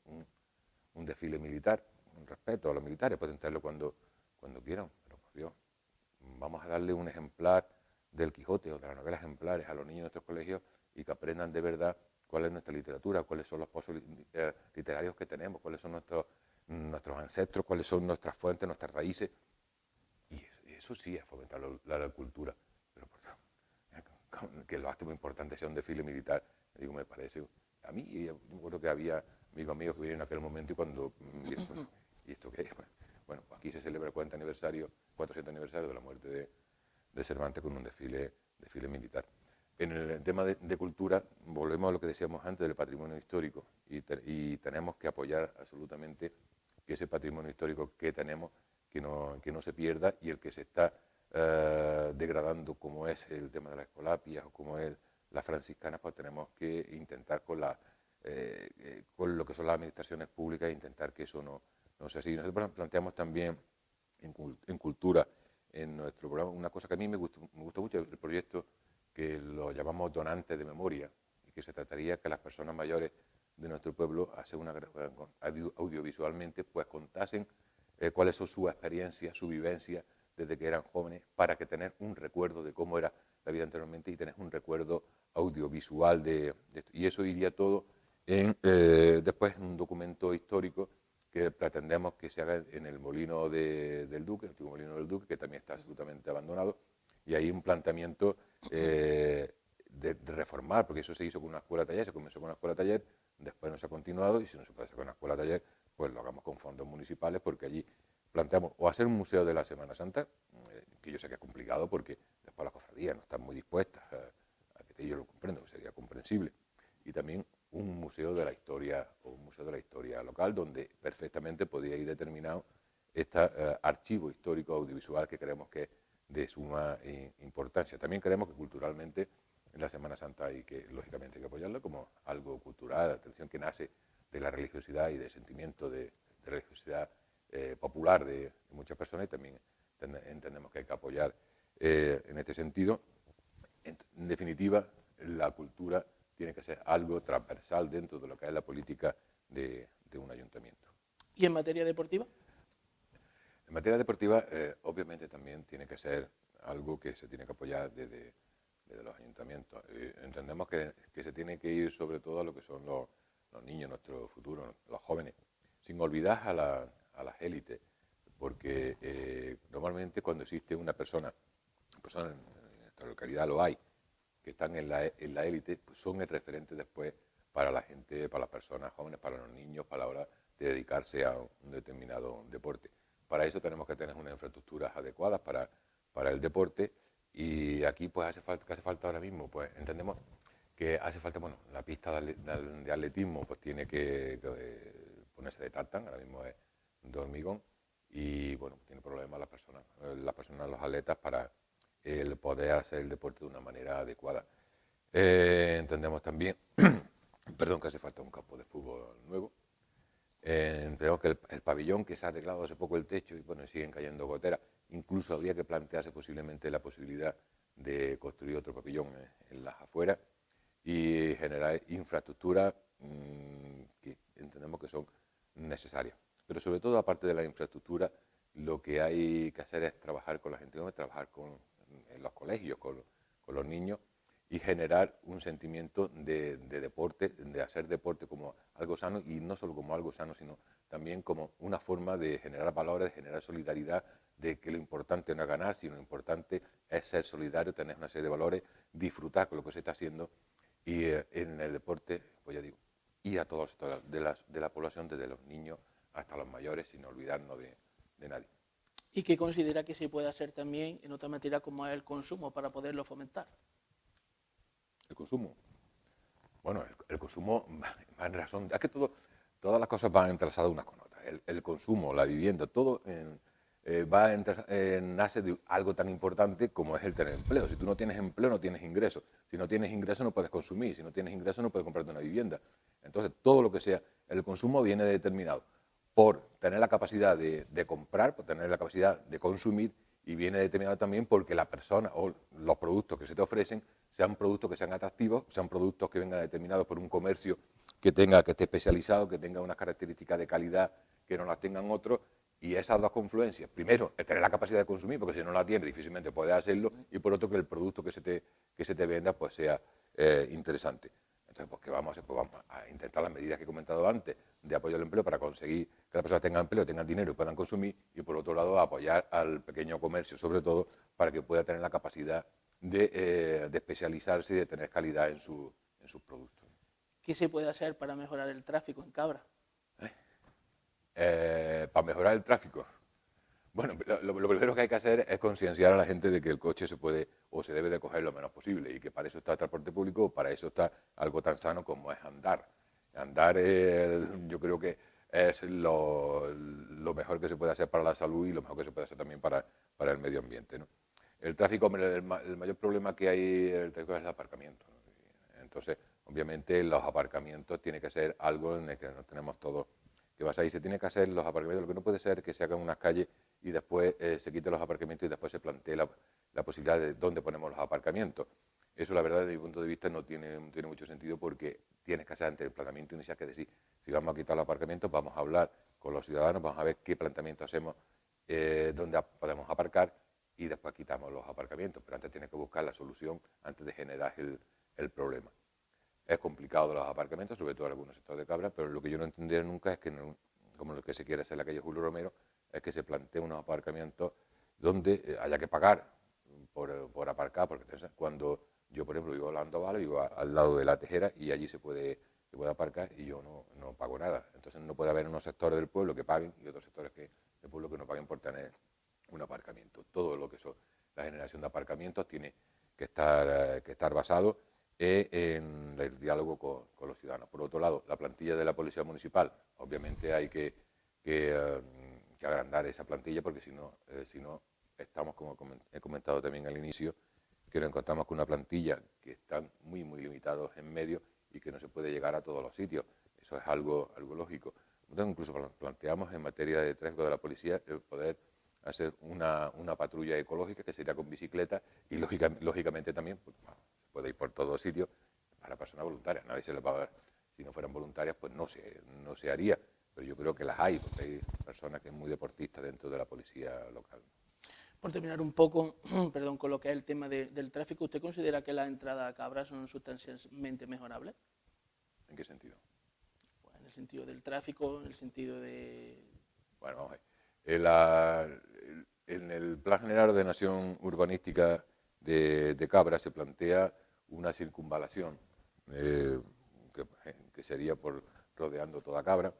un desfile militar, un respeto a los militares, pueden traerlo cuando quieran, pero por Dios, vamos a darle un ejemplar del Quijote o de las novelas ejemplares a los niños de nuestros colegios y que aprendan de verdad cuál es nuestra literatura, cuáles son los pozos literarios que tenemos, cuáles son nuestros ancestros, cuáles son nuestras fuentes, nuestras raíces. Y eso sí es fomentar la cultura. Pero por Dios, que los actos muy importantes sea un desfile militar, digo, me parece. A mí, yo me acuerdo que había amigos que vinieron en aquel momento y cuando... ¿Y esto qué es? Bueno, aquí se celebra el 400 aniversario de la muerte de Cervantes con un desfile militar. En el tema de cultura, volvemos a lo que decíamos antes del patrimonio histórico y tenemos que apoyar absolutamente que ese patrimonio histórico que tenemos, que no se pierda, y el que se está degradando, como es el tema de las escolapias o como es las franciscanas, pues tenemos que intentar con lo que son las administraciones públicas, intentar que eso no sea así. Nosotros planteamos también en cultura, en nuestro programa, una cosa que a mí me gusta mucho, el proyecto que lo llamamos donantes de memoria, y que se trataría que las personas mayores de nuestro pueblo, audiovisualmente, pues contasen cuáles son sus experiencias, su vivencia desde que eran jóvenes, para que tener un recuerdo de cómo era la vida anteriormente y tener un recuerdo audiovisual de esto. Y eso iría todo después en un documento histórico que pretendemos que se haga en el molino del Duque, el antiguo molino del Duque, que también está absolutamente abandonado, y hay un planteamiento de reformar, porque eso se hizo con una escuela-taller, se comenzó con una escuela-taller, después no se ha continuado, y si no se puede hacer con una escuela-taller, pues lo hagamos con fondos municipales, porque allí planteamos o hacer un museo de la Semana Santa, que yo sé que es complicado porque después las cofradías no están muy dispuestas a que yo lo comprendo, que sería comprensible, y también un museo de la historia o un museo de la historia local donde perfectamente podría ir determinado este archivo histórico audiovisual que creemos que es de suma importancia. También creemos que culturalmente en la Semana Santa lógicamente hay que apoyarlo como algo cultural, atención, que nace de la religiosidad y del sentimiento de religiosidad popular de muchas personas, y también entendemos que hay que apoyar en este sentido. En definitiva, la cultura tiene que ser algo transversal dentro de lo que es la política de un ayuntamiento. ¿Y en materia deportiva? En materia deportiva, obviamente también tiene que ser algo que se tiene que apoyar desde los ayuntamientos. Entendemos que se tiene que ir sobre todo a lo que son los niños, nuestro futuro, los jóvenes, sin olvidar a las élites, porque normalmente cuando existe una persona en nuestra localidad lo hay, que están en la élite, pues son el referente después para la gente, para las personas jóvenes, para los niños, para la hora de dedicarse a un determinado deporte. Para eso tenemos que tener unas infraestructuras adecuadas para el deporte, y aquí pues ¿qué hace falta ahora mismo? Pues entendemos que hace falta, bueno, la pista de atletismo pues tiene que ponerse de tartán, ahora mismo es de hormigón, y bueno, tiene problemas los atletas para el poder hacer el deporte de una manera adecuada. Entendemos también, que hace falta un campo de fútbol nuevo. Vemos que el pabellón, que se ha arreglado hace poco el techo y bueno, siguen cayendo goteras, incluso habría que plantearse posiblemente la posibilidad de construir otro pabellón en las afueras y generar infraestructuras que entendemos que son necesarias. Pero sobre todo, aparte de la infraestructura, lo que hay que hacer es trabajar con la gente, trabajar en los colegios, con los niños, y generar un sentimiento de deporte, de hacer deporte como algo sano, y no solo como algo sano, sino también como una forma de generar valores, de generar solidaridad, de que lo importante no es ganar, sino lo importante es ser solidario, tener una serie de valores, disfrutar con lo que se está haciendo, y en el deporte, pues ya digo, ir a todos los sectores de la población, desde los niños hasta los mayores, sin olvidarnos de nadie. ¿Y qué considera que se puede hacer también en otra materia como es el consumo para poderlo fomentar? El consumo. Bueno, el consumo va en razón. Es que todas las cosas van entrelazadas unas con otras. El consumo, la vivienda, todo nace de algo tan importante como es el tener empleo. Si tú no tienes empleo, no tienes ingresos. Si no tienes ingresos, no puedes consumir. Si no tienes ingresos, no puedes comprarte una vivienda. Entonces, todo lo que sea el consumo viene determinado por tener la capacidad de comprar, por tener la capacidad de consumir, y viene determinado también porque la persona o los productos que se te ofrecen sean productos que sean atractivos, sean productos que vengan determinados por un comercio que esté especializado, que tenga unas características de calidad que no las tengan otros, y esas dos confluencias, primero, es tener la capacidad de consumir, porque si no la tienes difícilmente puedes hacerlo, y por otro, que el producto que se te venda pues sea interesante. Entonces, pues, ¿qué vamos a hacer? Pues vamos a intentar las medidas que he comentado antes de apoyo al empleo para conseguir que las personas tengan empleo, tengan dinero y puedan consumir, y por otro lado apoyar al pequeño comercio, sobre todo, para que pueda tener la capacidad de especializarse y de tener calidad en sus productos. ¿Qué se puede hacer para mejorar el tráfico en Cabra? Para mejorar el tráfico. Bueno, lo primero que hay que hacer es concienciar a la gente de que el coche se puede o se debe de coger lo menos posible, y que para eso está el transporte público, o para eso está algo tan sano como es andar. Andar, yo creo que es lo mejor que se puede hacer para la salud y lo mejor que se puede hacer también para el medio ambiente, ¿no? El tráfico, el mayor problema que hay en el tráfico es el aparcamiento, ¿no? Entonces, obviamente, los aparcamientos tiene que ser algo en el que nos tenemos todos que vas ahí. Se tiene que hacer los aparcamientos. Lo que no puede ser es que se hagan unas calles y después se quiten los aparcamientos y después se plantee la posibilidad de dónde ponemos los aparcamientos. Eso, la verdad, desde mi punto de vista, no tiene mucho sentido, porque tienes que hacer ante el planteamiento inicial, que es decir, si vamos a quitar los aparcamientos, vamos a hablar con los ciudadanos, vamos a ver qué planteamiento hacemos, dónde podemos aparcar, y después quitamos los aparcamientos. Pero antes tienes que buscar la solución antes de generar el problema. Es complicado los aparcamientos, sobre todo en algunos sectores de Cabra, pero lo que yo no entenderé nunca es que, como lo que se quiere hacer en la calle Julio Romero, es que se planteen unos aparcamientos donde haya que pagar por aparcar, porque cuando yo, por ejemplo, vivo en Andoval, vivo al lado de la Tejera, y allí se puede aparcar y yo no pago nada. Entonces no puede haber unos sectores del pueblo que paguen y otros sectores del pueblo que no paguen por tener un aparcamiento. Todo lo que son la generación de aparcamientos tiene que estar basado en el diálogo con los ciudadanos. Por otro lado, la plantilla de la Policía Municipal, obviamente hay que agrandar esa plantilla, porque si no estamos, como he comentado también al inicio, que nos encontramos con una plantilla que están muy limitados en medios y que no se puede llegar a todos los sitios. Eso es algo lógico. Entonces, incluso planteamos en materia de tráfico de la policía el poder hacer una patrulla ecológica, que sería con bicicleta, y lógicamente también pues, se puede ir por todos sitios para personas voluntarias. Nadie se les va a ver. Si no fueran voluntarias, pues no se haría. Pero yo creo que las hay, porque hay personas que son muy deportistas dentro de la policía local. Por terminar un poco, perdón, con lo que es el tema del tráfico, ¿usted considera que las entradas a Cabra son sustancialmente mejorables? ¿En qué sentido? Pues en el sentido del tráfico, en el sentido de... Bueno, vamos a ver. En el Plan General de Ordenación Urbanística de Cabra se plantea una circunvalación que sería por rodeando toda Cabra.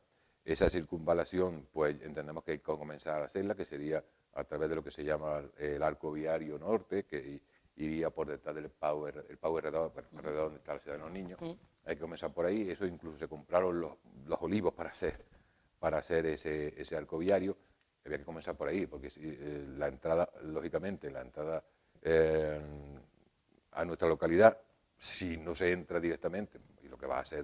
Esa circunvalación, pues entendemos que hay que comenzar a hacerla, que sería a través de lo que se llama el arco viario norte, que iría por detrás del Pau Redondo, donde está la ciudad de los niños. Hay que comenzar por ahí. Eso incluso se compraron los olivos para hacer ese arco viario. Había que comenzar por ahí, porque la entrada, lógicamente, a nuestra localidad, si no se entra directamente, y lo que va a hacer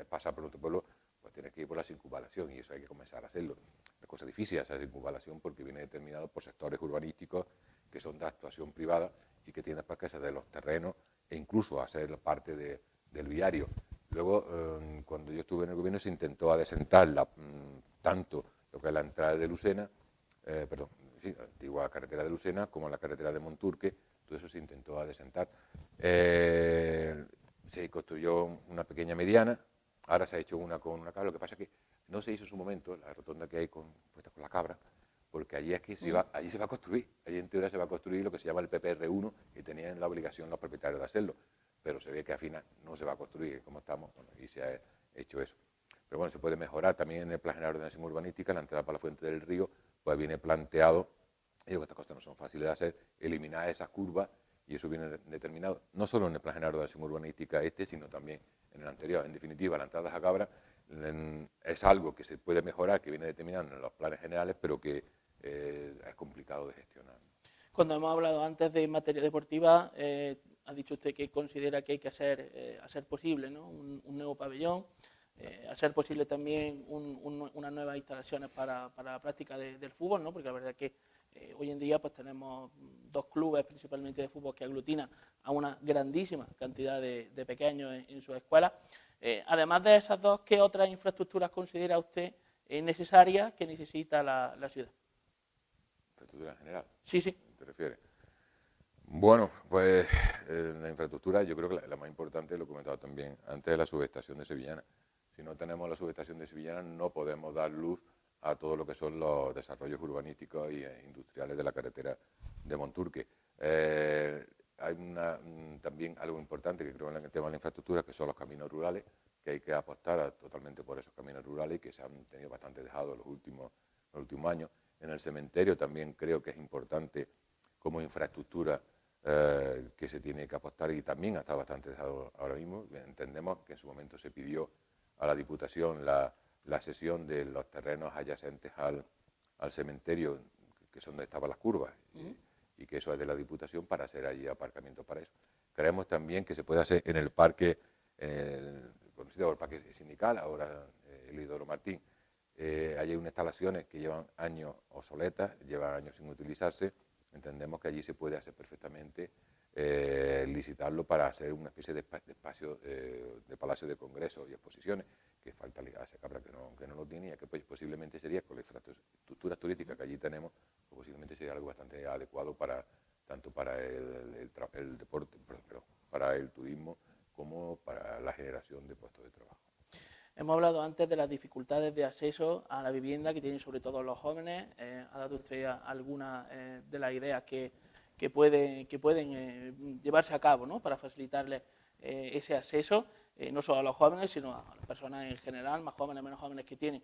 pasar por nuestro pueblo, pues tienes que ir por la circunvalación y eso hay que comenzar a hacerlo. Es cosa difícil hacer circunvalación porque viene determinado por sectores urbanísticos que son de actuación privada y que tienen que hacer de los terrenos e incluso hacer parte del viario. Luego, cuando yo estuve en el gobierno, se intentó adecentar tanto lo que es la entrada de Lucena, la antigua carretera de Lucena, como la carretera de Monturque, todo eso se intentó adecentar. Se construyó una pequeña mediana, ahora se ha hecho una con una cabra, lo que pasa es que no se hizo en su momento, la rotonda que hay puesta con la cabra, porque allí es que allí se va a construir, allí en teoría se va a construir lo que se llama el PPR1, y tenían la obligación los propietarios de hacerlo, pero se ve que al final no se va a construir como estamos, bueno, y se ha hecho eso. Pero bueno, se puede mejorar también en el plan general de ordenación urbanística, la entrada para la fuente del río, pues viene planteado, y digo que estas cosas no son fáciles de hacer, eliminar esas curvas, y eso viene determinado, no solo en el plan general de ordenación urbanística sino también en el anterior. En definitiva, la entrada a Cabra es algo que se puede mejorar, que viene determinado en los planes generales, pero que es complicado de gestionar. Cuando hemos hablado antes de materia deportiva, ha dicho usted que considera que hay que hacer, a ser posible, ¿no?, un nuevo pabellón, a ser posible también unas nuevas instalaciones para la práctica del fútbol, ¿no?, porque la verdad es que hoy en día pues tenemos 2 clubes principalmente de fútbol que aglutinan a una grandísima cantidad de pequeños en sus escuelas. Además de esas 2, ¿qué otras infraestructuras considera usted necesarias que necesita la ciudad? ¿Infraestructura en general? Sí, sí. ¿Te refieres? Bueno, pues la infraestructura yo creo que la más importante, lo he comentado también antes, es la subestación de Sevillana. Si no tenemos la subestación de Sevillana no podemos dar luz a todo lo que son los desarrollos urbanísticos e industriales de la carretera de Monturque. Hay también algo importante que creo en el tema de la infraestructura, que son los caminos rurales, que hay que apostar totalmente por esos caminos rurales y que se han tenido bastante dejados los últimos años. En el cementerio también creo que es importante como infraestructura que se tiene que apostar y también está bastante dejado ahora mismo. Entendemos que en su momento se pidió a la Diputación la cesión de los terrenos adyacentes al cementerio, que son donde estaban las curvas, y que eso es de la Diputación para hacer allí aparcamiento para eso. Creemos también que se puede hacer en el parque, conocido como el Parque Sindical, ahora el Isidoro Martín. Hay unas instalaciones que llevan años obsoletas, llevan años sin utilizarse. Entendemos que allí se puede hacer perfectamente licitarlo para hacer una especie de espacio de palacio de congresos y exposiciones, que falta a esa Cabra que no lo tiene, y que pues, posiblemente sería con la infraestructura turística que allí tenemos, pues posiblemente sería algo bastante adecuado tanto para el deporte, para el turismo, como para la generación de puestos de trabajo. Hemos hablado antes de las dificultades de acceso a la vivienda que tienen sobre todo los jóvenes. Ha dado usted algunas de las ideas que pueden llevarse a cabo, ¿no?, para facilitarles ese acceso, no solo a los jóvenes, sino a las personas en general, más jóvenes, menos jóvenes, que tienen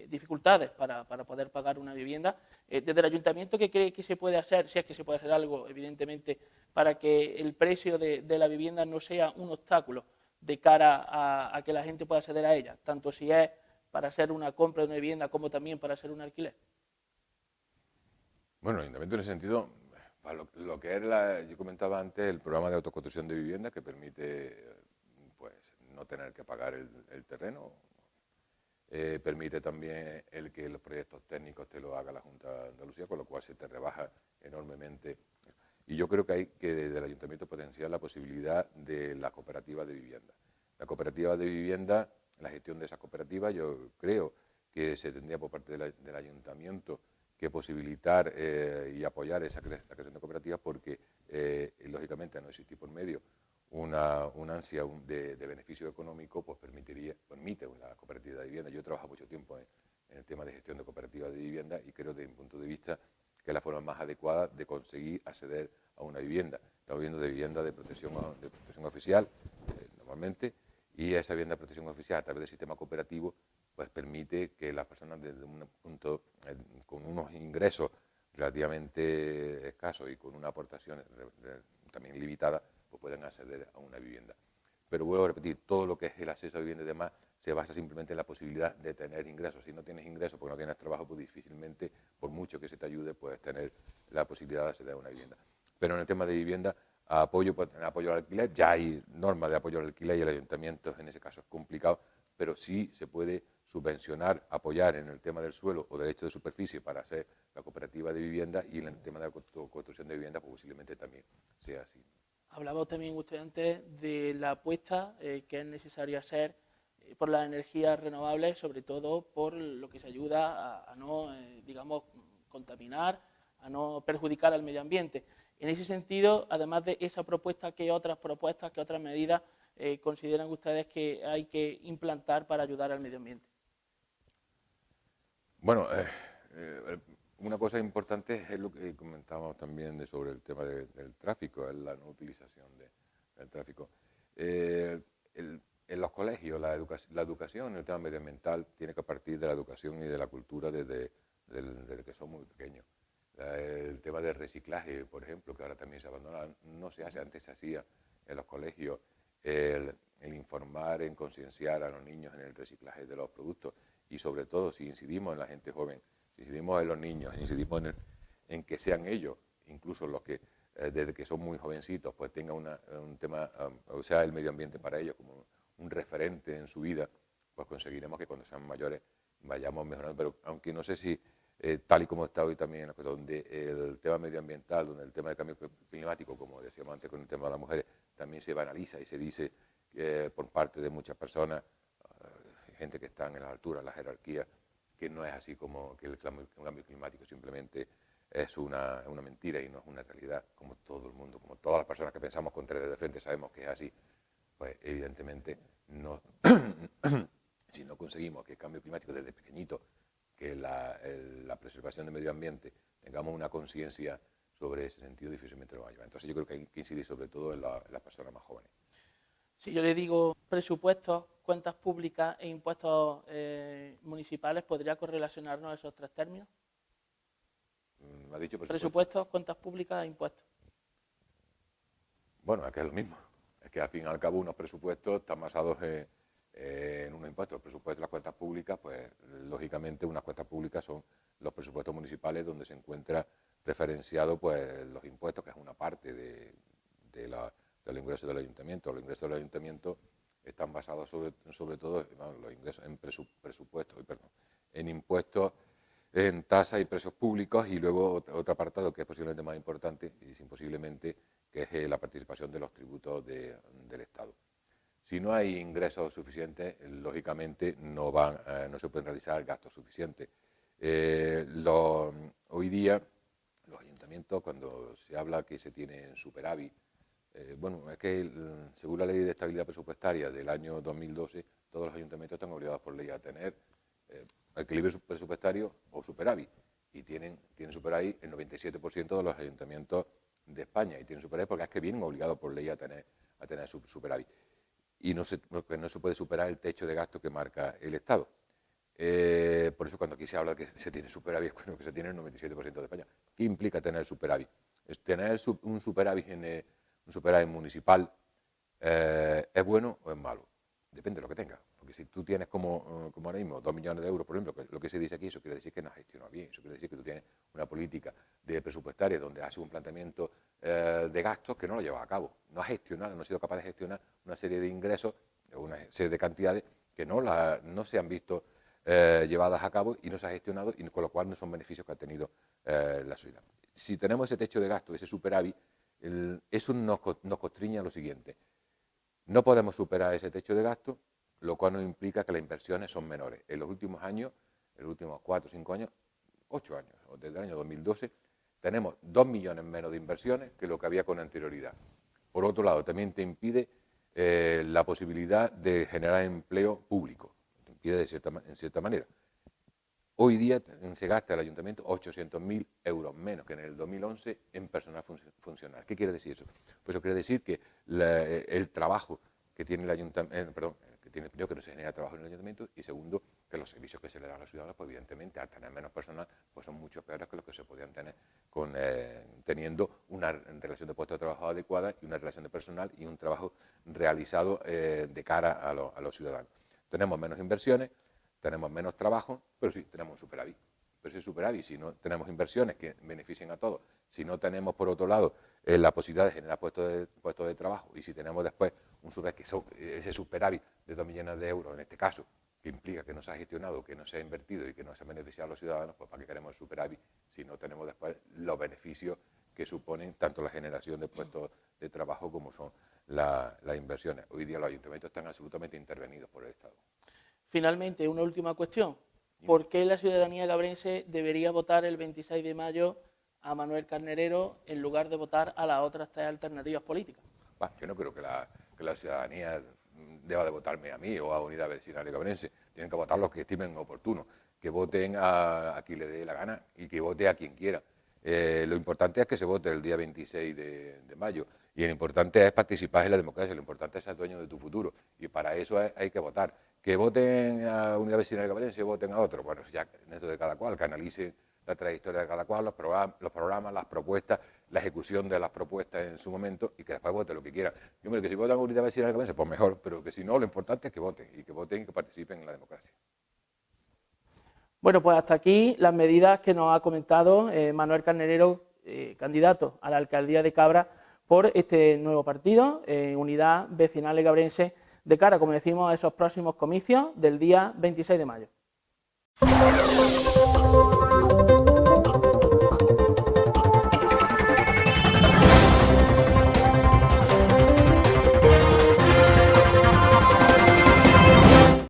dificultades para poder pagar una vivienda. Desde el ayuntamiento, ¿qué cree que se puede hacer? Si es que se puede hacer algo, evidentemente, para que el precio de la vivienda no sea un obstáculo de cara a que la gente pueda acceder a ella, tanto si es para hacer una compra de una vivienda como también para hacer un alquiler. Bueno, el ayuntamiento en ese sentido, para lo que es yo comentaba antes, el programa de autoconstrucción de vivienda, que permite pues no tener que pagar el terreno, permite también el que los proyectos técnicos te lo haga la Junta de Andalucía, con lo cual se te rebaja enormemente. Y yo creo que hay que desde el ayuntamiento potenciar la posibilidad de la cooperativa de vivienda. La cooperativa de vivienda, la gestión de esa cooperativa, yo creo que se tendría por parte del ayuntamiento que posibilitar y apoyar la creación de cooperativas, porque lógicamente no existe por medio una ansia de beneficio económico, pues permite una cooperativa de vivienda. Yo he trabajado mucho tiempo en el tema de gestión de cooperativas de vivienda y creo desde mi punto de vista que es la forma más adecuada de conseguir acceder a una vivienda. Estamos viendo de vivienda de protección oficial, normalmente, y esa vivienda de protección oficial a través del sistema cooperativo pues permite que las personas desde un punto, con unos ingresos relativamente escasos y con una aportación también limitada, pues puedan acceder a una vivienda. Pero vuelvo a repetir, todo lo que es el acceso a vivienda y demás se basa simplemente en la posibilidad de tener ingresos. Si no tienes ingresos porque no tienes trabajo, pues difícilmente, por mucho que se te ayude, puedes tener la posibilidad de acceder a una vivienda. Pero en el tema de vivienda, apoyo al alquiler, ya hay normas de apoyo al alquiler y el ayuntamiento en ese caso es complicado, pero sí se puede subvencionar, apoyar en el tema del suelo o derecho de superficie para hacer la cooperativa de vivienda, y en el tema de la construcción de vivienda pues posiblemente también sea así. Hablaba también usted antes de la apuesta que es necesaria hacer por las energías renovables, sobre todo por lo que se ayuda a no, digamos, contaminar, a no perjudicar al medio ambiente. En ese sentido, además de esa propuesta, ¿qué otras propuestas, qué otras medidas consideran ustedes que hay que implantar para ayudar al medio ambiente? Bueno, una cosa importante es lo que comentábamos también sobre el tema del tráfico, es la no utilización del tráfico. En los colegios, la educación en el tema medioambiental tiene que partir de la educación y de la cultura desde que son muy pequeños. El tema del reciclaje, por ejemplo, que ahora también se abandona, no se hace, antes se hacía en los colegios, el informar, en concienciar a los niños en el reciclaje de los productos, y sobre todo si incidimos en la gente joven, si incidimos en los niños, incidimos en que sean ellos, incluso los que desde que son muy jovencitos, pues tengan un tema, o sea, el medio ambiente para ellos como un referente en su vida, pues conseguiremos que cuando sean mayores vayamos mejorando. Pero aunque no sé si tal y como está hoy también, donde el tema medioambiental, donde el tema del cambio climático, como decíamos antes con el tema de las mujeres, también se banaliza y se dice por parte de muchas personas, gente que está en las alturas, en la jerarquía, que no es así, como que el cambio climático simplemente es una mentira y no es una realidad, como todo el mundo, como todas las personas que pensamos con tres dedos de frente sabemos que es así. Pues evidentemente no, si no conseguimos que el cambio climático desde pequeñito, que la preservación del medio ambiente, tengamos una conciencia sobre ese sentido, difícilmente lo va a llevar. Entonces yo creo que hay que incidir sobre todo en las personas más jóvenes. Si yo le digo presupuestos, cuentas públicas e impuestos municipales, ¿podría correlacionarnos esos tres términos? ¿Me ha dicho presupuestos, cuentas públicas e impuestos. Bueno, es que es lo mismo. Es que al fin y al cabo unos presupuestos están basados en unos impuestos. Los presupuestos de las cuentas públicas, pues lógicamente unas cuentas públicas son los presupuestos municipales donde se encuentra referenciado pues los impuestos, que es una parte de los ingresos del ayuntamiento. Los ingresos del ayuntamiento están basados sobre todo los ingresos en presupuestos, en impuestos, en tasas y precios públicos, y luego otro apartado que es posiblemente más importante, y sin posiblemente, que es la participación de los tributos del Estado. Si no hay ingresos suficientes, lógicamente no se pueden realizar gastos suficientes. Hoy día, los ayuntamientos, cuando se habla que se tiene superávit, bueno, es que según la Ley de Estabilidad Presupuestaria del año 2012, todos los ayuntamientos están obligados por ley a tener equilibrio presupuestario o superávit, y tienen superávit el 97% de los ayuntamientos de España, y tienen superávit porque es que vienen obligados por ley a tener superávit, y no se puede superar el techo de gasto que marca el Estado. Por eso cuando aquí se habla de que se tiene superávit, es cuando se tiene el 97% de España. ¿Qué implica tener superávit? ¿Es tener un superávit municipal es bueno o es malo? Depende de lo que tenga. Porque si tú tienes como ahora mismo 2 millones de euros, por ejemplo, lo que se dice aquí, eso quiere decir que no has gestionado bien. Eso quiere decir que tú tienes una política de presupuestaria donde haces un planteamiento de gastos que no lo llevas a cabo. No has gestionado, no has sido capaz de gestionar una serie de ingresos, una serie de cantidades que no se han visto llevadas a cabo y no se ha gestionado, y con lo cual no son beneficios que ha tenido la sociedad. Si tenemos ese techo de gasto, ese superávit, eso nos constriña a lo siguiente. No podemos superar ese techo de gasto, lo cual nos implica que las inversiones son menores. En los últimos años, en los últimos 4 o 5 años, 8 años, desde el año 2012, tenemos 2 millones menos de inversiones que lo que había con anterioridad. Por otro lado, también te impide la posibilidad de generar empleo público, te impide en cierta manera. Hoy día se gasta el ayuntamiento 800.000 euros menos que en el 2011 en personal funcional. ¿Qué quiere decir eso? Pues eso quiere decir que el trabajo que tiene el ayuntamiento, primero, que no se genera trabajo en el ayuntamiento, y segundo, que los servicios que se le dan a los ciudadanos, pues evidentemente al tener menos personal, pues son mucho peores que los que se podían tener teniendo una relación de puesto de trabajo adecuada y una relación de personal y un trabajo realizado de cara a los ciudadanos. Tenemos menos inversiones, tenemos menos trabajo, pero sí tenemos un superávit. Pero ese superávit, si no tenemos inversiones que beneficien a todos, si no tenemos, por otro lado, la posibilidad de generar puestos de trabajo, y si tenemos después ese superávit de 2 millones de euros, en este caso, que implica que no se ha gestionado, que no se ha invertido y que no se ha beneficiado a los ciudadanos, pues ¿para qué queremos el superávit si no tenemos después los beneficios que suponen tanto la generación de puestos de trabajo como son las inversiones? Hoy día los ayuntamientos están absolutamente intervenidos por el Estado. Finalmente, una última cuestión. ¿Por qué la ciudadanía cabrense debería votar el 26 de mayo a Manuel Carnerero en lugar de votar a las otras 3 alternativas políticas? Yo no creo que la ciudadanía deba de votarme a mí o a Unidad Vecinal Cabrense. Tienen que votar los que estimen oportuno, que voten a quien le dé la gana y que vote a quien quiera. Lo importante es que se vote el día 26 de mayo y lo importante es participar en la democracia, lo importante es ser dueño de tu futuro y para eso hay que votar. Que voten a Unidad Vecinal Cabrense o voten a otro, bueno, ya dentro de cada cual, que analicen la trayectoria de cada cual, los programas, las propuestas, la ejecución de las propuestas en su momento y que después voten lo que quieran. Yo creo que si votan a Unidad Vecinal Cabrense, pues mejor, pero que si no, lo importante es que voten y que participen en la democracia. Bueno, pues hasta aquí las medidas que nos ha comentado Manuel Carnerero, candidato a la alcaldía de Cabra por este nuevo partido, Unidad Vecinal Cabrense, de cara, como decimos, a esos próximos comicios del día 26 de mayo.